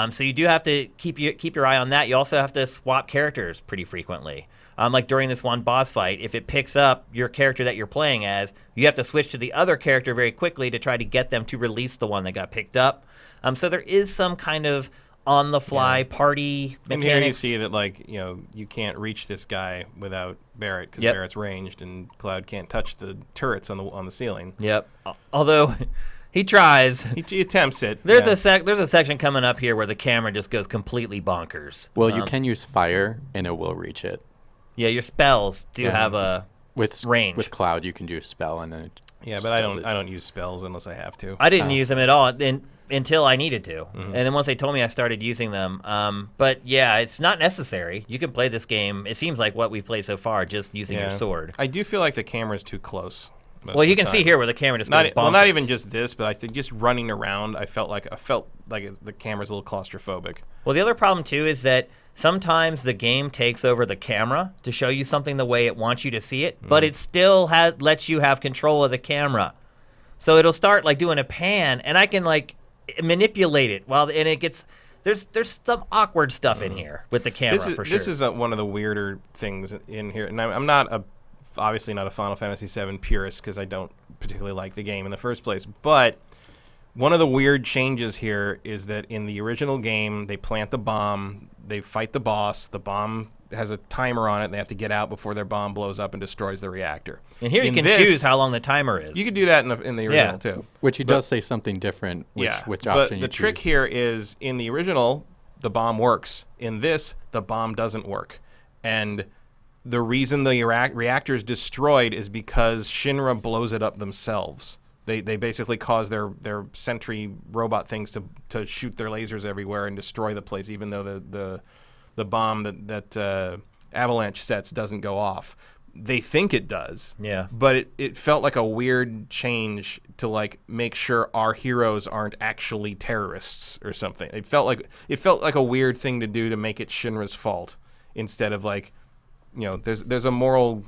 So you do have to keep your eye on that. You also have to swap characters pretty frequently. Like during this one boss fight, if it picks up your character that you're playing as, you have to switch to the other character very quickly to try to get them to release the one that got picked up. So there is some kind of on-the-fly party mechanics. And here you see that, you can't reach this guy without Barrett because Barrett's ranged, and Cloud can't touch the turrets on the ceiling. Yep. Although he tries. He attempts it. There's a section coming up here where the camera just goes completely bonkers. Well, you can use fire, and it will reach it. Yeah, your spells do have a range. With Cloud, you can do a spell, and then but I don't use spells unless I have to. I didn't use them at all until I needed to, and then once they told me, I started using them. But yeah, it's not necessary. You can play this game. It seems like what we've played so far, just using your sword. I do feel like the camera's too close. Well, you can see here where the camera just goes bonkers. Well, not even just this, but I think just running around, I felt like the camera's a little claustrophobic. Well, the other problem too is that sometimes the game takes over the camera to show you something the way it wants you to see it, but it still lets you have control of the camera. So it'll start doing a pan, and I can manipulate it and it gets. There's some awkward stuff in here with the camera for sure. This is one of the weirder things in here, and I'm not obviously not a Final Fantasy VII purist because I don't particularly like the game in the first place, but one of the weird changes here is that in the original game, they plant the bomb, they fight the boss, the bomb has a timer on it, and they have to get out before their bomb blows up and destroys the reactor. And here you can choose how long the timer is. You could do that in the original too. Which he does say something different, which option but you the choose. trick here is, in the original, the bomb works. In this, the bomb doesn't work. And the reason the reactor is destroyed is because Shinra blows it up themselves. They basically cause their sentry robot things to shoot their lasers everywhere and destroy the place, even though the bomb that Avalanche sets doesn't go off. They think it does. Yeah. But it felt like a weird change to make sure our heroes aren't actually terrorists or something. It felt like a weird thing to do to make it Shinra's fault instead of there's a moral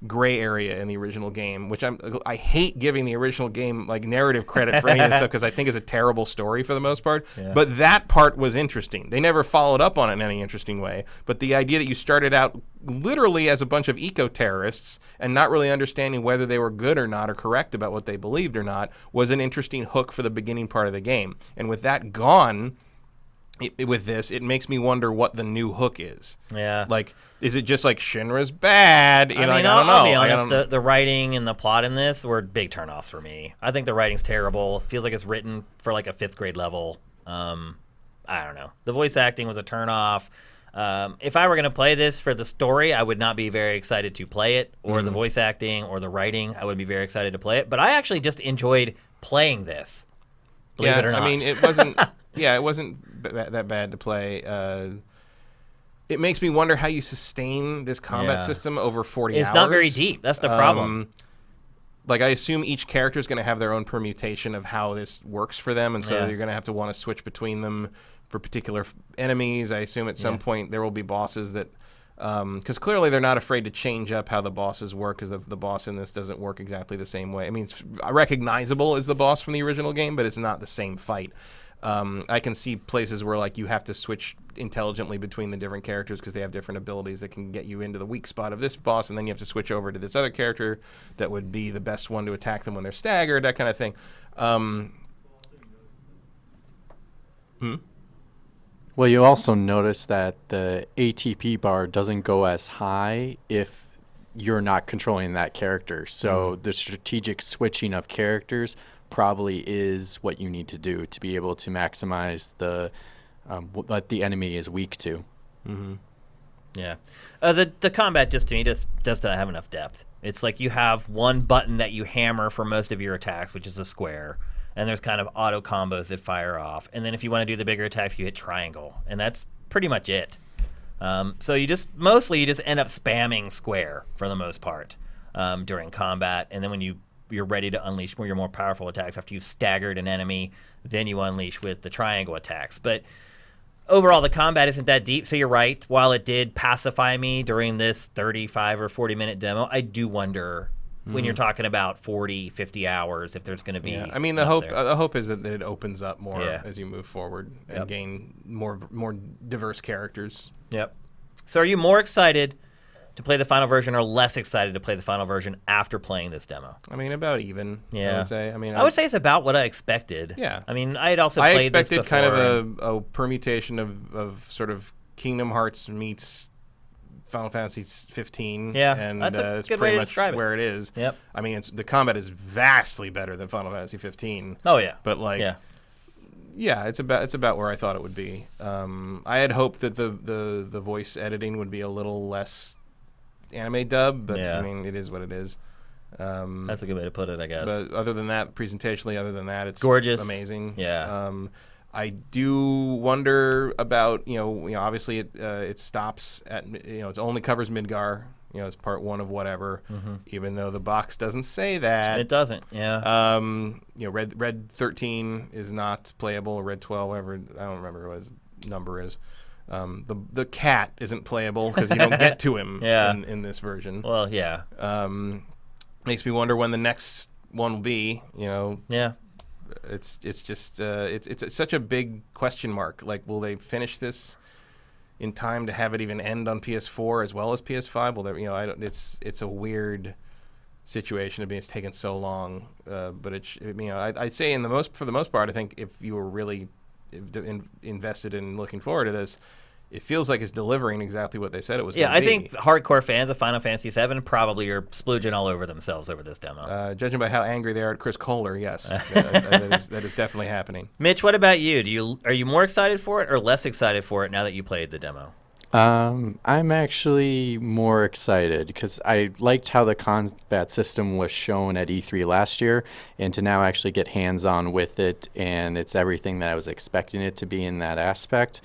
gray area in the original game, which I hate giving the original game narrative credit for any of this stuff because I think it's a terrible story for the most part. Yeah. But that part was interesting. They never followed up on it in any interesting way. But the idea that you started out literally as a bunch of eco-terrorists and not really understanding whether they were good or not or correct about what they believed or not was an interesting hook for the beginning part of the game. And with that gone, with this, it makes me wonder what the new hook is. Yeah. Is it just Shinra's bad? I don't know. I'll be honest, the writing and the plot in this were big turnoffs for me. I think the writing's terrible. It feels like it's written for a 5th grade level. I don't know. The voice acting was a turnoff. If I were going to play this for the story, I would not be very excited to play it, or the voice acting or the writing. I would be very excited to play it. But I actually just enjoyed playing this. Believe it or not. I mean, it wasn't... it wasn't that bad to play. It makes me wonder how you sustain this combat system over 40 hours. It's not very deep. That's the problem. I assume each character is going to have their own permutation of how this works for them, and so you're going to have to want to switch between them for particular enemies. I assume at some point there will be bosses that... because clearly they're not afraid to change up how the bosses work, because the boss in this doesn't work exactly the same way. I mean, it's recognizable as the boss from the original game, but it's not the same fight. I can see places where you have to switch intelligently between the different characters because they have different abilities that can get you into the weak spot of this boss, and then you have to switch over to this other character that would be the best one to attack them when they're staggered, that kind of thing. Well, you also notice that the ATP bar doesn't go as high if you're not controlling that character. So the strategic switching of characters probably is what you need to do to be able to maximize what the enemy is weak to. Yeah. The combat just to me just doesn't have enough depth. It's you have one button that you hammer for most of your attacks, which is a square, and there's kind of auto combos that fire off. And then if you want to do the bigger attacks, you hit triangle, and that's pretty much it. So you just end up spamming square for the most part during combat, and then when you're ready to unleash your more powerful attacks after you've staggered an enemy, then you unleash with the triangle attacks. But overall, the combat isn't that deep, so you're right. While it did pacify me during this 35 or 40-minute demo, I do wonder when you're talking about 40, 50 hours if there's going to be. Yeah. I mean, the hope is that it opens up more as you move forward and gain more diverse characters. Yep. So, are you more excited to play the final version or less excited to play the final version after playing this demo? I mean, about even. Yeah. I would say. I mean, I would say it's about what I expected. Yeah. I mean, I had also played this before. I expected kind of a permutation of sort of Kingdom Hearts meets Final Fantasy 15. Yeah, and that's a it's good pretty way to much describe it. where it is. Yep. I mean, the combat is vastly better than Final Fantasy 15. Oh yeah. But like, yeah, it's about where I thought it would be. I had hoped that the voice editing would be a little less anime dub, but I mean, it is what it is. That's a good way to put it, I guess. But other than that, presentationally, it's gorgeous, amazing. Yeah. I do wonder about obviously it stops at it only covers Midgar. It's part 1 of whatever. Even though the box doesn't say that. It doesn't. Yeah. Red 13 is not playable. Or Red 12, whatever. I don't remember what his number is. The cat isn't playable because you don't get to him in this version. Well, yeah. Makes me wonder when the next one will be. Yeah. It's just it's such a big question mark. Like, will they finish this in time to have it even end on PS4 as well as PS5? Well, it's a weird situation to be. It's taken so long, but I'd say for the most part, I think if you were really invested in looking forward to this, it feels like it's delivering exactly what they said it was going to be. Yeah, I think hardcore fans of Final Fantasy VII probably are splooging all over themselves over this demo. Judging by how angry they are at Chris Kohler, yes, that is definitely happening. Mitch, what about you? Are you more excited for it or less excited for it now that you played the demo? I'm actually more excited because I liked how the combat system was shown at E3 last year, and to now actually get hands-on with it, and it's everything that I was expecting it to be in that aspect.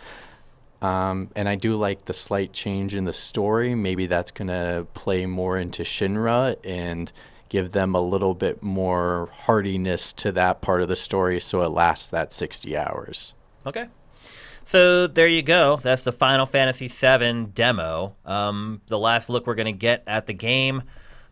And I do like the slight change in the story. Maybe that's going to play more into Shinra and give them a little bit more hardiness to that part of the story so it lasts that 60 hours. Okay. So there you go. That's the Final Fantasy VII demo. The last look we're going to get at the game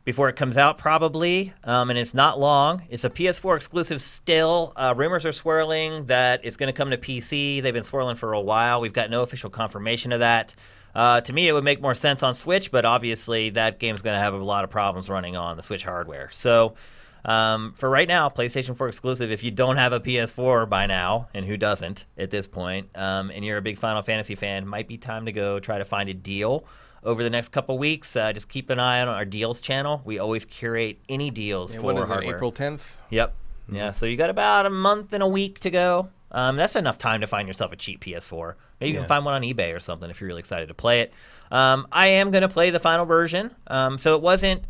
before it comes out, probably. And it's not long. It's a PS4 exclusive still. Rumors are swirling that it's going to come to PC. They've been swirling for a while. We've got no official confirmation of that. To me, it would make more sense on Switch, but obviously that game's going to have a lot of problems running on the Switch hardware. So for right now, PlayStation 4 exclusive. If you don't have a PS4 by now, and who doesn't at this point, and you're a big Final Fantasy fan, might be time to go try to find a deal over the next couple weeks. Just keep an eye on our deals channel. We always curate any deals for hardware. What is it, April 10th? Yep. Mm-hmm. Yeah, so you got about a month and a week to go. That's enough time to find yourself a cheap PS4. Maybe you can find one on eBay or something if you're really excited to play it. I am going to play the final version. So it wasn't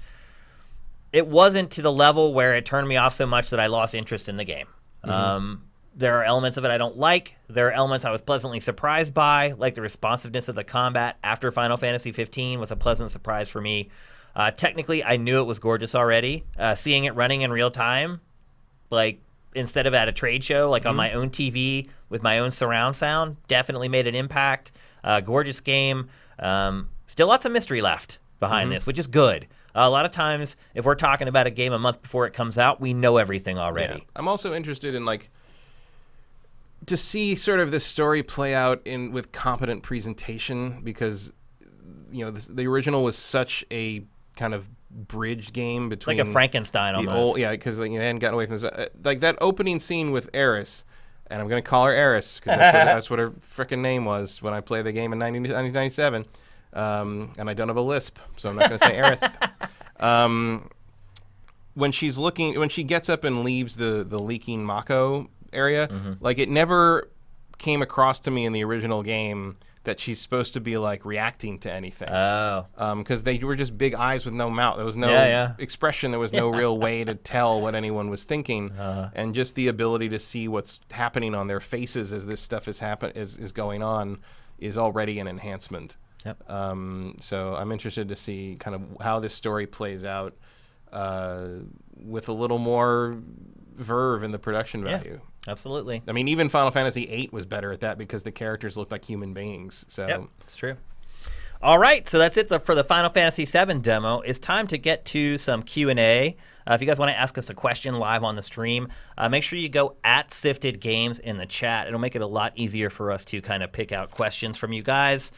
to the level where it turned me off so much that I lost interest in the game. Mm-hmm. There are elements of it I don't like. There are elements I was pleasantly surprised by, like the responsiveness of the combat after Final Fantasy 15 was a pleasant surprise for me. Technically, I knew it was gorgeous already. Seeing it running in real time, like instead of at a trade show, like on my own TV with my own surround sound, definitely made an impact. Gorgeous game. Still lots of mystery left behind this, which is good. A lot of times, if we're talking about a game a month before it comes out, we know everything already. Yeah. I'm also interested in to see sort of this story play out with competent presentation, because the original was such a kind of bridge game between like a Frankenstein almost. Because they hadn't gotten away from this. Like that opening scene with Aerith, and I'm going to call her Aerith because that's what her frickin' name was when I played the game in 1997. And I don't have a lisp, so I'm not going to say Aerith. When she gets up and leaves the leaking Mako area, like it never came across to me in the original game that she's supposed to be like reacting to anything. Oh. Because they were just big eyes with no mouth. There was no expression. There was no real way to tell what anyone was thinking. And just the ability to see what's happening on their faces as this stuff is going on is already an enhancement. Yep. So I'm interested to see kind of how this story plays out with a little more verve in the production value. Absolutely. I mean, even Final Fantasy VIII was better at that because the characters looked like human beings. So Yep, it's true. All right, so that's it for the Final Fantasy VII demo. It's time to get to some Q&A. If you guys want to ask us a question live on the stream, make sure you go at Sifted Games in the chat. It'll make it a lot easier for us to kind of pick out questions from you guys.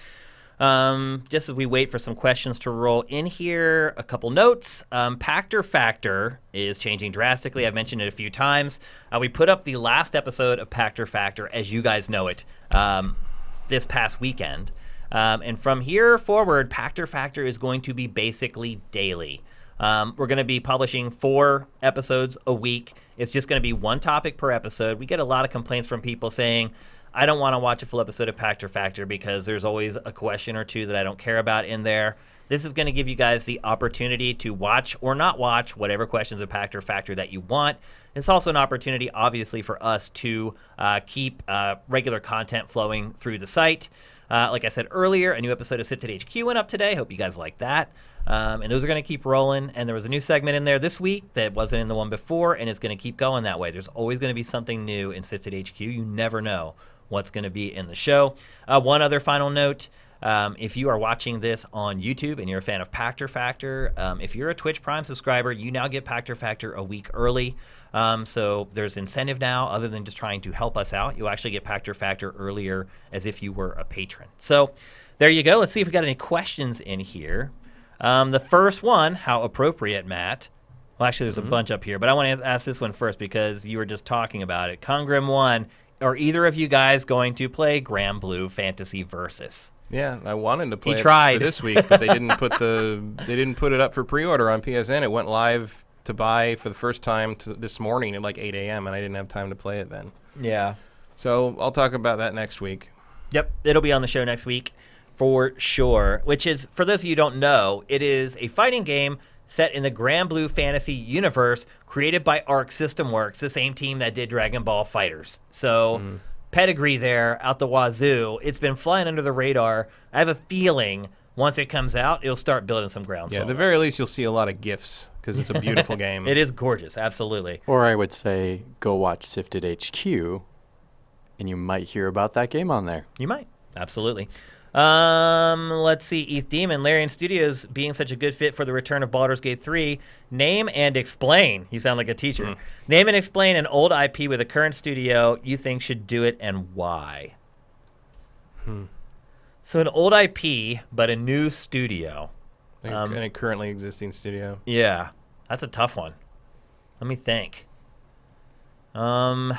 Just as we wait for some questions to roll in here, a couple notes. Pactor Factor is changing drastically. I've mentioned it a few times. We put up the last episode of Pactor Factor, as you guys know it, this past weekend. And from here forward, Pactor Factor is going to be basically daily. We're going to be publishing 4 episodes a week. It's just going to be one topic per episode. We get a lot of complaints from people saying, I don't want to watch a full episode of Pactor Factor because there's always a question or two that I don't care about in there. This is going to give you guys the opportunity to watch or not watch whatever questions of Pactor Factor that you want. It's also an opportunity, obviously, for us to keep regular content flowing through the site. Like I said earlier, a new episode of Sifted HQ went up today. Hope you guys like that. And those are going to keep rolling. And there was a new segment in there this week that wasn't in the one before, and it's going to keep going that way. There's always going to be something new in Sifted HQ. You never know what's going to be in the show. One other final note. If you are watching this on YouTube and you're a fan of Pactor Factor, if you're a Twitch Prime subscriber, you now get Pactor Factor a week early. So there's incentive now, other than just trying to help us out. You'll actually get Pactor Factor earlier as if you were a patron. So there you go. Let's see if we got any questions in here. The first one, how appropriate, Matt. Well, actually, there's a bunch up here, but I want to ask this one first because you were just talking about it. Kongrim1, are either of you guys going to play Grand Blue Fantasy Versus? yeah, I wanted to play He it tried. for this week, but they didn't put it up for pre-order on PSN. It went live to buy for the first time this morning at like 8 a.m. and I didn't have time to play it then. Yeah. So I'll talk about that next week. Yep, it'll be on the show next week for sure, which is, for those of you who don't know, it is a fighting game set in the Grand Blue Fantasy universe created by Arc System Works, the same team that did Dragon Ball FighterZ. So pedigree there out the wazoo. It's been flying under the radar. I have a feeling once it comes out, it'll start building some groundswell. Yeah, at the very least, you'll see a lot of GIFs because it's a beautiful game. It is gorgeous, absolutely. Or I would say go watch Sifted HQ, and you might hear about that game on there. You might, absolutely. Let's see. ETH Demon, Larian Studios being such a good fit for the return of Baldur's Gate 3. Name and explain. You sound like a teacher. Name and explain an old IP with a current studio you think should do it and why. So an old IP, but a new studio. In a currently existing studio. Yeah, that's a tough one. Let me think. Let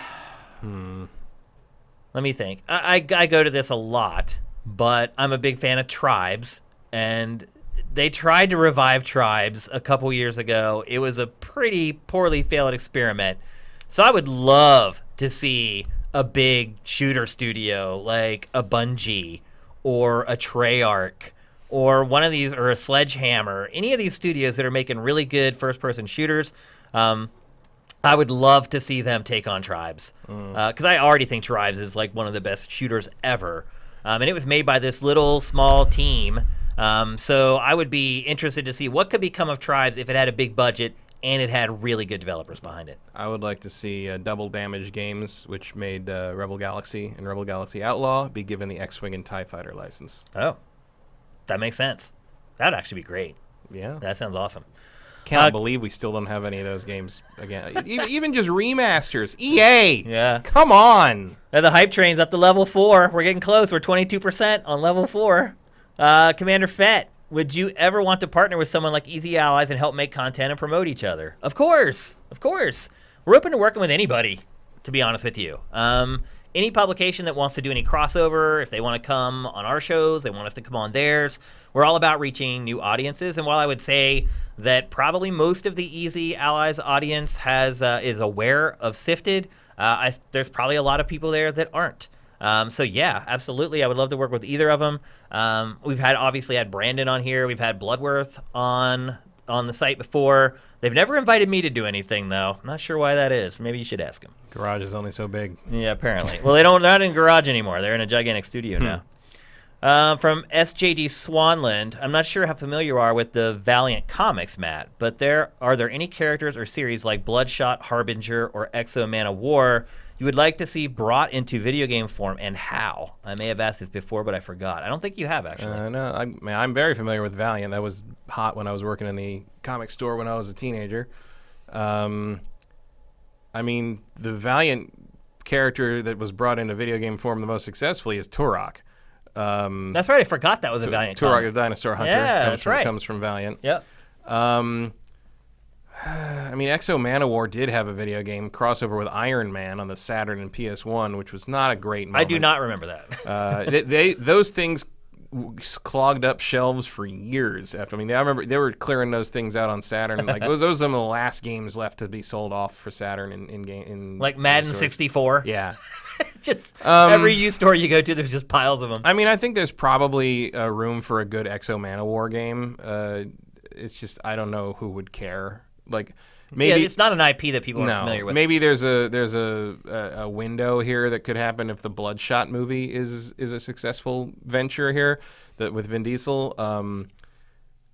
me think. I go to this a lot, but I'm a big fan of Tribes, and they tried to revive Tribes a couple years ago. It was a pretty poorly failed experiment. So I would love to see a big shooter studio like a Bungie or a Treyarch or one of these, or a Sledgehammer, any of these studios that are making really good first-person shooters. I would love to see them take on Tribes, because I already think Tribes is like one of the best shooters ever. And it was made by this little small team. So I would be interested to see what could become of Tribes if it had a big budget and it had really good developers behind it. I would like to see Double Damage Games, which made Rebel Galaxy and Rebel Galaxy Outlaw, be given the X-Wing and TIE Fighter license. Oh, that makes sense. That'd actually be great. Yeah. That sounds awesome. Can't believe we still don't have any of those games again. Even just remasters. EA! Yeah. Come on! The hype train's up to level 4. We're getting close. We're 22% on level 4. Commander Fett, would you ever want to partner with someone like Easy Allies and help make content and promote each other? Of course. Of course. We're open to working with anybody, to be honest with you. Any publication that wants to do any crossover, if they want to come on our shows, they want us to come on theirs. We're all about reaching new audiences. And while I would say that probably most of the Easy Allies audience is aware of Sifted, there's probably a lot of people there that aren't. So yeah, absolutely. I would love to work with either of them. We've obviously had Brandon on here. We've had Bloodworth on the site before. They've never invited me to do anything, though. I'm not sure why that is. Maybe you should ask them. Garage is only so big. Yeah, apparently. Well, they're not in garage anymore. They're in a gigantic studio now. From SJD Swanland, I'm not sure how familiar you are with the Valiant comics, Matt, but are there any characters or series like Bloodshot, Harbinger, or Exo Man of War you would like to see brought into video game form, and how? I may have asked this before, but I forgot. I don't think you have, actually. No, I'm very familiar with Valiant. That was hot when I was working in the comic store when I was a teenager. I mean, the Valiant character that was brought into video game form the most successfully is Turok. That's right. I forgot that was a Valiant Turok, comic. the dinosaur hunter, comes from Valiant. Yep. I mean, Exo Manowar did have a video game crossover with Iron Man on the Saturn and PS1, which was not a great moment. I do not remember that. Those things clogged up shelves for years after. I mean, I remember they were clearing those things out on Saturn. Like those are some of the last games left to be sold off for Saturn in like Madden 64. Yeah. Just every used store you go to, there's just piles of them. I mean, I think there's probably room for a good Exo Manowar game. It's just I don't know who would care. Like maybe it's not an IP that people are familiar with. Maybe there's a window here that could happen if the Bloodshot movie is a successful venture here that with Vin Diesel.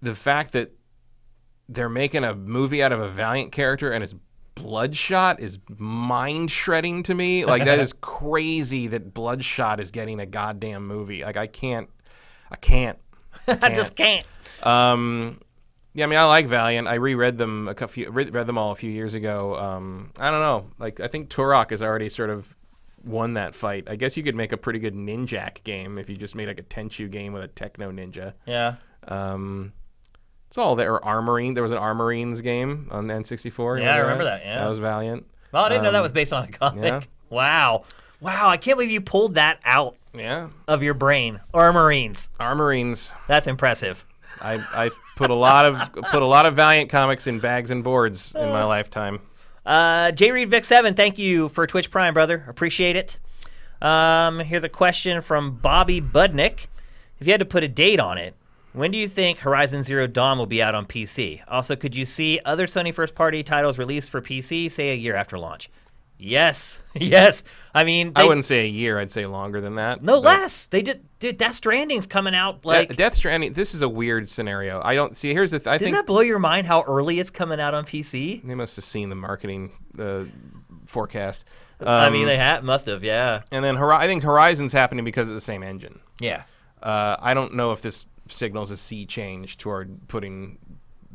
The fact that they're making a movie out of a Valiant character and it's Bloodshot is mind shredding to me. Like that is crazy that Bloodshot is getting a goddamn movie. Like I can't. I just can't. Yeah, I mean, I like Valiant. I reread them read them all a few years ago. I don't know. Like, I think Turok has already sort of won that fight. I guess you could make a pretty good Ninjak game if you just made like a Tenchu game with a Techno Ninja. Yeah. It's all there. Or Armorine. There was an Armorines game on N64. Yeah, I remember that. Yeah. That was Valiant. Well, I didn't know that was based on a comic. Yeah. Wow. I can't believe you pulled that out of your brain. Armorines. That's impressive. I put a lot of Valiant comics in bags and boards in my lifetime. J Reed Vic 7, thank you for Twitch Prime, brother. Appreciate it. Here's a question from Bobby Budnick. If you had to put a date on it, when do you think Horizon Zero Dawn will be out on PC? Also, could you see other Sony first-party titles released for PC, say a year after launch? Yes. I mean, I wouldn't say a year. I'd say longer than that. No, less. They did. Death Stranding's coming out like Death Stranding. This is a weird scenario. I don't see. Here's the. I think that blow your mind how early it's coming out on PC? They must have seen the marketing forecast. I mean, they must have. Yeah. And then I think Horizon's happening because of the same engine. Yeah. I don't know if this signals a sea change toward putting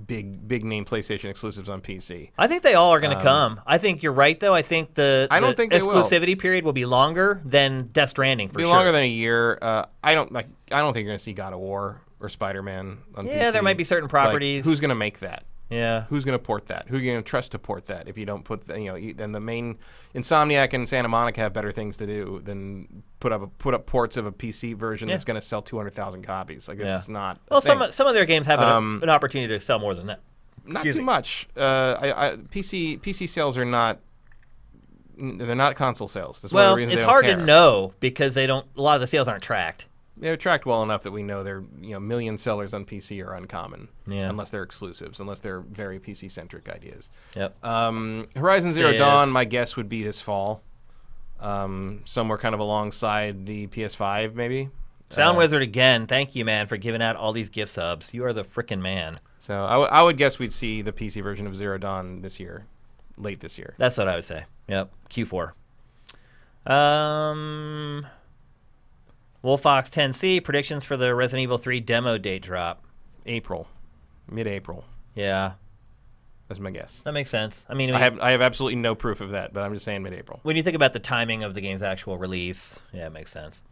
big name PlayStation exclusives on PC. I think they all are going to come. I think you're right, though. I think the exclusivity period will be longer than Death Stranding for sure. Longer than a year. I don't think you're going to see God of War or Spider-Man on PC. Yeah, there might be certain properties. Like, who's going to make that? Yeah. Who's going to port that? Who are you going to trust to port that? If you don't put, then the main Insomniac and Santa Monica have better things to do than put up ports of a PC version that's going to sell 200,000 copies. Like this is not. Well, some of their games have an opportunity to sell more than that. Not too much. PC sales are not. They're not console sales. That's one of the reasons it's hard to know because they don't. A lot of the sales aren't tracked. They're tracked well enough that we know they're million sellers on PC are uncommon. Yeah. Unless they're exclusives, unless they're very PC centric ideas. Yep. Horizon Zero Dawn, my guess would be this fall, somewhere kind of alongside the PS5, maybe. Sound Wizard again. Thank you, man, for giving out all these gift subs. You are the frickin' man. So I would guess we'd see the PC version of Zero Dawn this year, late this year. That's what I would say. Yep. Q4. Wolfox 10C, predictions for the Resident Evil 3 demo date drop. Mid-April. Yeah. That's my guess. That makes sense. I mean, I have absolutely no proof of that, but I'm just saying mid-April. When you think about the timing of the game's actual release, yeah, it makes sense.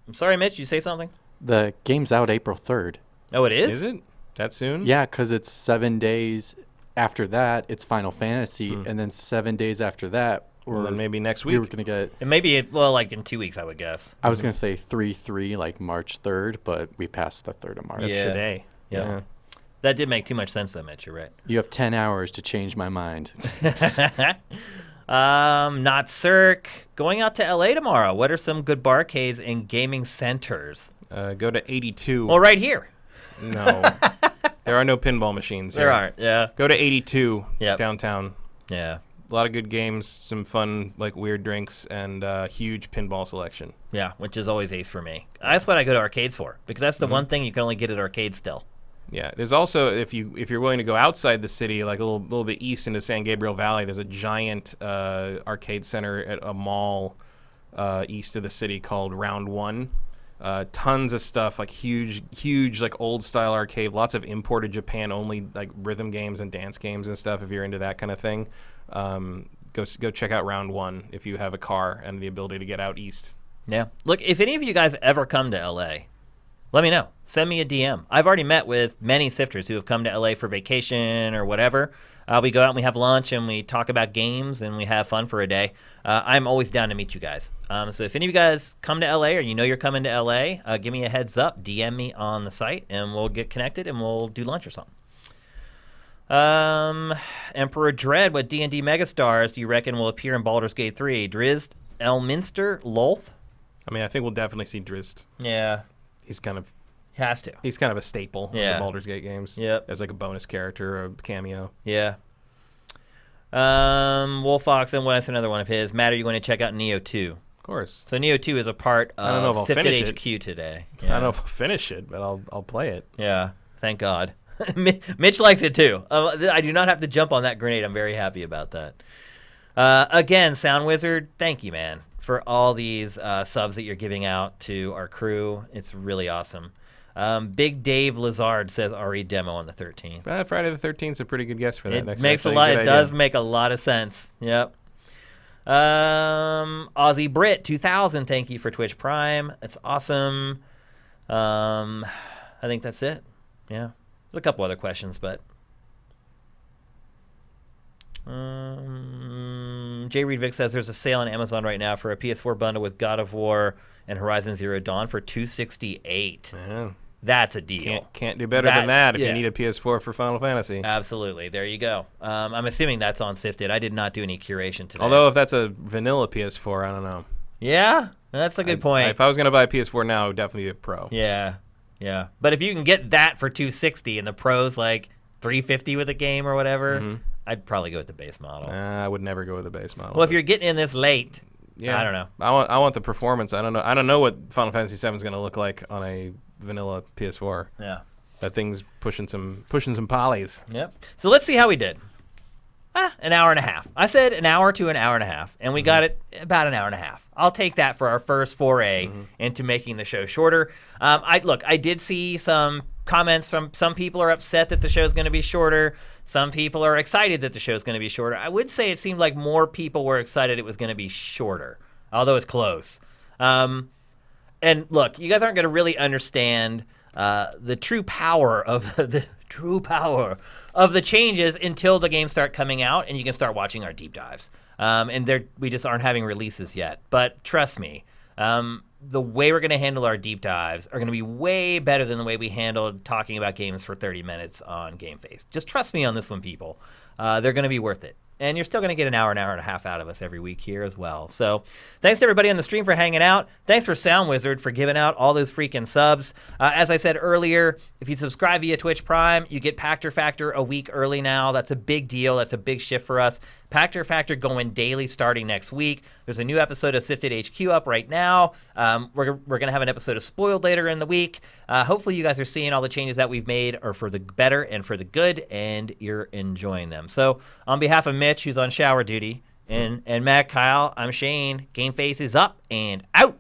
I'm sorry, Mitch, you say something? The game's out April 3rd. Oh, it is? Is it? That soon? Yeah, because it's 7 days after that, it's Final Fantasy, and then 7 days after that, then maybe next week. We were going to get... It may be, like in 2 weeks, I would guess. I was going to say 3/3, like March 3rd, but we passed the 3rd of March. That's today. Yeah. That did make too much sense, though, Mitch. You're right. You have 10 hours to change my mind. Not Cirque. Going out to LA tomorrow. What are some good barcades and gaming centers? Go to 82. Well, right here. No. There are no pinball machines here. There aren't, yeah. Go to 82 downtown. Yeah. A lot of good games, some fun, like weird drinks, and huge pinball selection. Yeah, which is always ace for me. That's what I go to arcades for, because that's the one thing you can only get at arcades still. Yeah, there's also if you're willing to go outside the city, like a little bit east into San Gabriel Valley, there's a giant arcade center at a mall east of the city called Round One. Tons of stuff, like huge like old style arcade, lots of imported Japan only like rhythm games and dance games and stuff. If you're into that kind of thing, go check out Round One if you have a car and the ability to get out east. Yeah. Look, if any of you guys ever come to LA, let me know. Send me a DM. I've already met with many sifters who have come to LA for vacation or whatever. We go out and we have lunch and we talk about games and we have fun for a day. I'm always down to meet you guys. So if any of you guys come to LA or you know you're coming to LA, give me a heads up. DM me on the site and we'll get connected and we'll do lunch or something. Emperor Dread, what D&D megastars do you reckon will appear in Baldur's Gate 3? Drizzt, Elminster, Lolth? I mean, I think we'll definitely see Drizzt. Yeah. He's kind of a staple of the Baldur's Gate games. Yep. As like a bonus character or a cameo. Yeah. Wolfox and Wes, another one of his. Matt, are you going to check out Neo 2? Of course. So Neo 2 is a part I don't know if of I'll Sifted finish HQ it. today. I don't know if I'll finish it, but I'll play it. Yeah, thank God. Mitch likes it too. I do not have to jump on that grenade. I'm very happy about that. Again, Sound Wizard, thank you, man, for all these subs that you're giving out to our crew. It's really awesome. Big Dave Lazard says RE demo on the 13th. Friday the 13th is a pretty good guess for that. It makes a lot. It does make a lot of sense. Yep. Aussie Brit 2000. Thank you for Twitch Prime. It's awesome. I think that's it. Yeah. There's a couple other questions, but J. Reed Vic says there's a sale on Amazon right now for a PS4 bundle with God of War and Horizon Zero Dawn for $268. Yeah. That's a deal. Can't do better than that if yeah. you need a PS4 for Final Fantasy. Absolutely. There you go. I'm assuming that's on Sifted. I did not do any curation today. Although if that's a vanilla PS4, I don't know. Yeah, that's a good point. If I was going to buy a PS4 now, it would definitely be a Pro. Yeah. But if you can get that for $260 and the Pro's like $350 with a game or whatever, I'd probably go with the base model. I would never go with the base model. Well, if you're getting in this late, yeah, I don't know. I want the performance. I don't know what Final Fantasy VII is going to look like on a vanilla PS4. Yeah. That thing's pushing some polys. Yep. So let's see how we did. An hour and a half. I said an hour to an hour and a half, and we got it about an hour and a half. I'll take that for our first foray into making the show shorter. I did see some comments from some people are upset that the show's going to be shorter. Some people are excited that the show's going to be shorter. I would say it seemed like more people were excited it was going to be shorter, although it's close. And look, you guys aren't going to really understand the true power of the changes until the games start coming out and you can start watching our deep dives. And we just aren't having releases yet. But trust me, the way we're going to handle our deep dives are going to be way better than the way we handled talking about games for 30 minutes on GameFace. Just trust me on this one, people. They're going to be worth it. And you're still going to get an hour and a half out of us every week here as well. So thanks to everybody on the stream for hanging out. Thanks for Sound Wizard for giving out all those freaking subs. As I said earlier, if you subscribe via Twitch Prime, you get Pactor Factor a week early now. That's a big deal. That's a big shift for us. Pactor Factor going daily starting next week. There's a new episode of Sifted HQ up right now. We're going to have an episode of Spoiled later in the week. Hopefully you guys are seeing all the changes that we've made are for the better and for the good, and you're enjoying them. So on behalf of Mitch, who's on shower duty, and Matt, Kyle, I'm Shane. GameFace is up and out.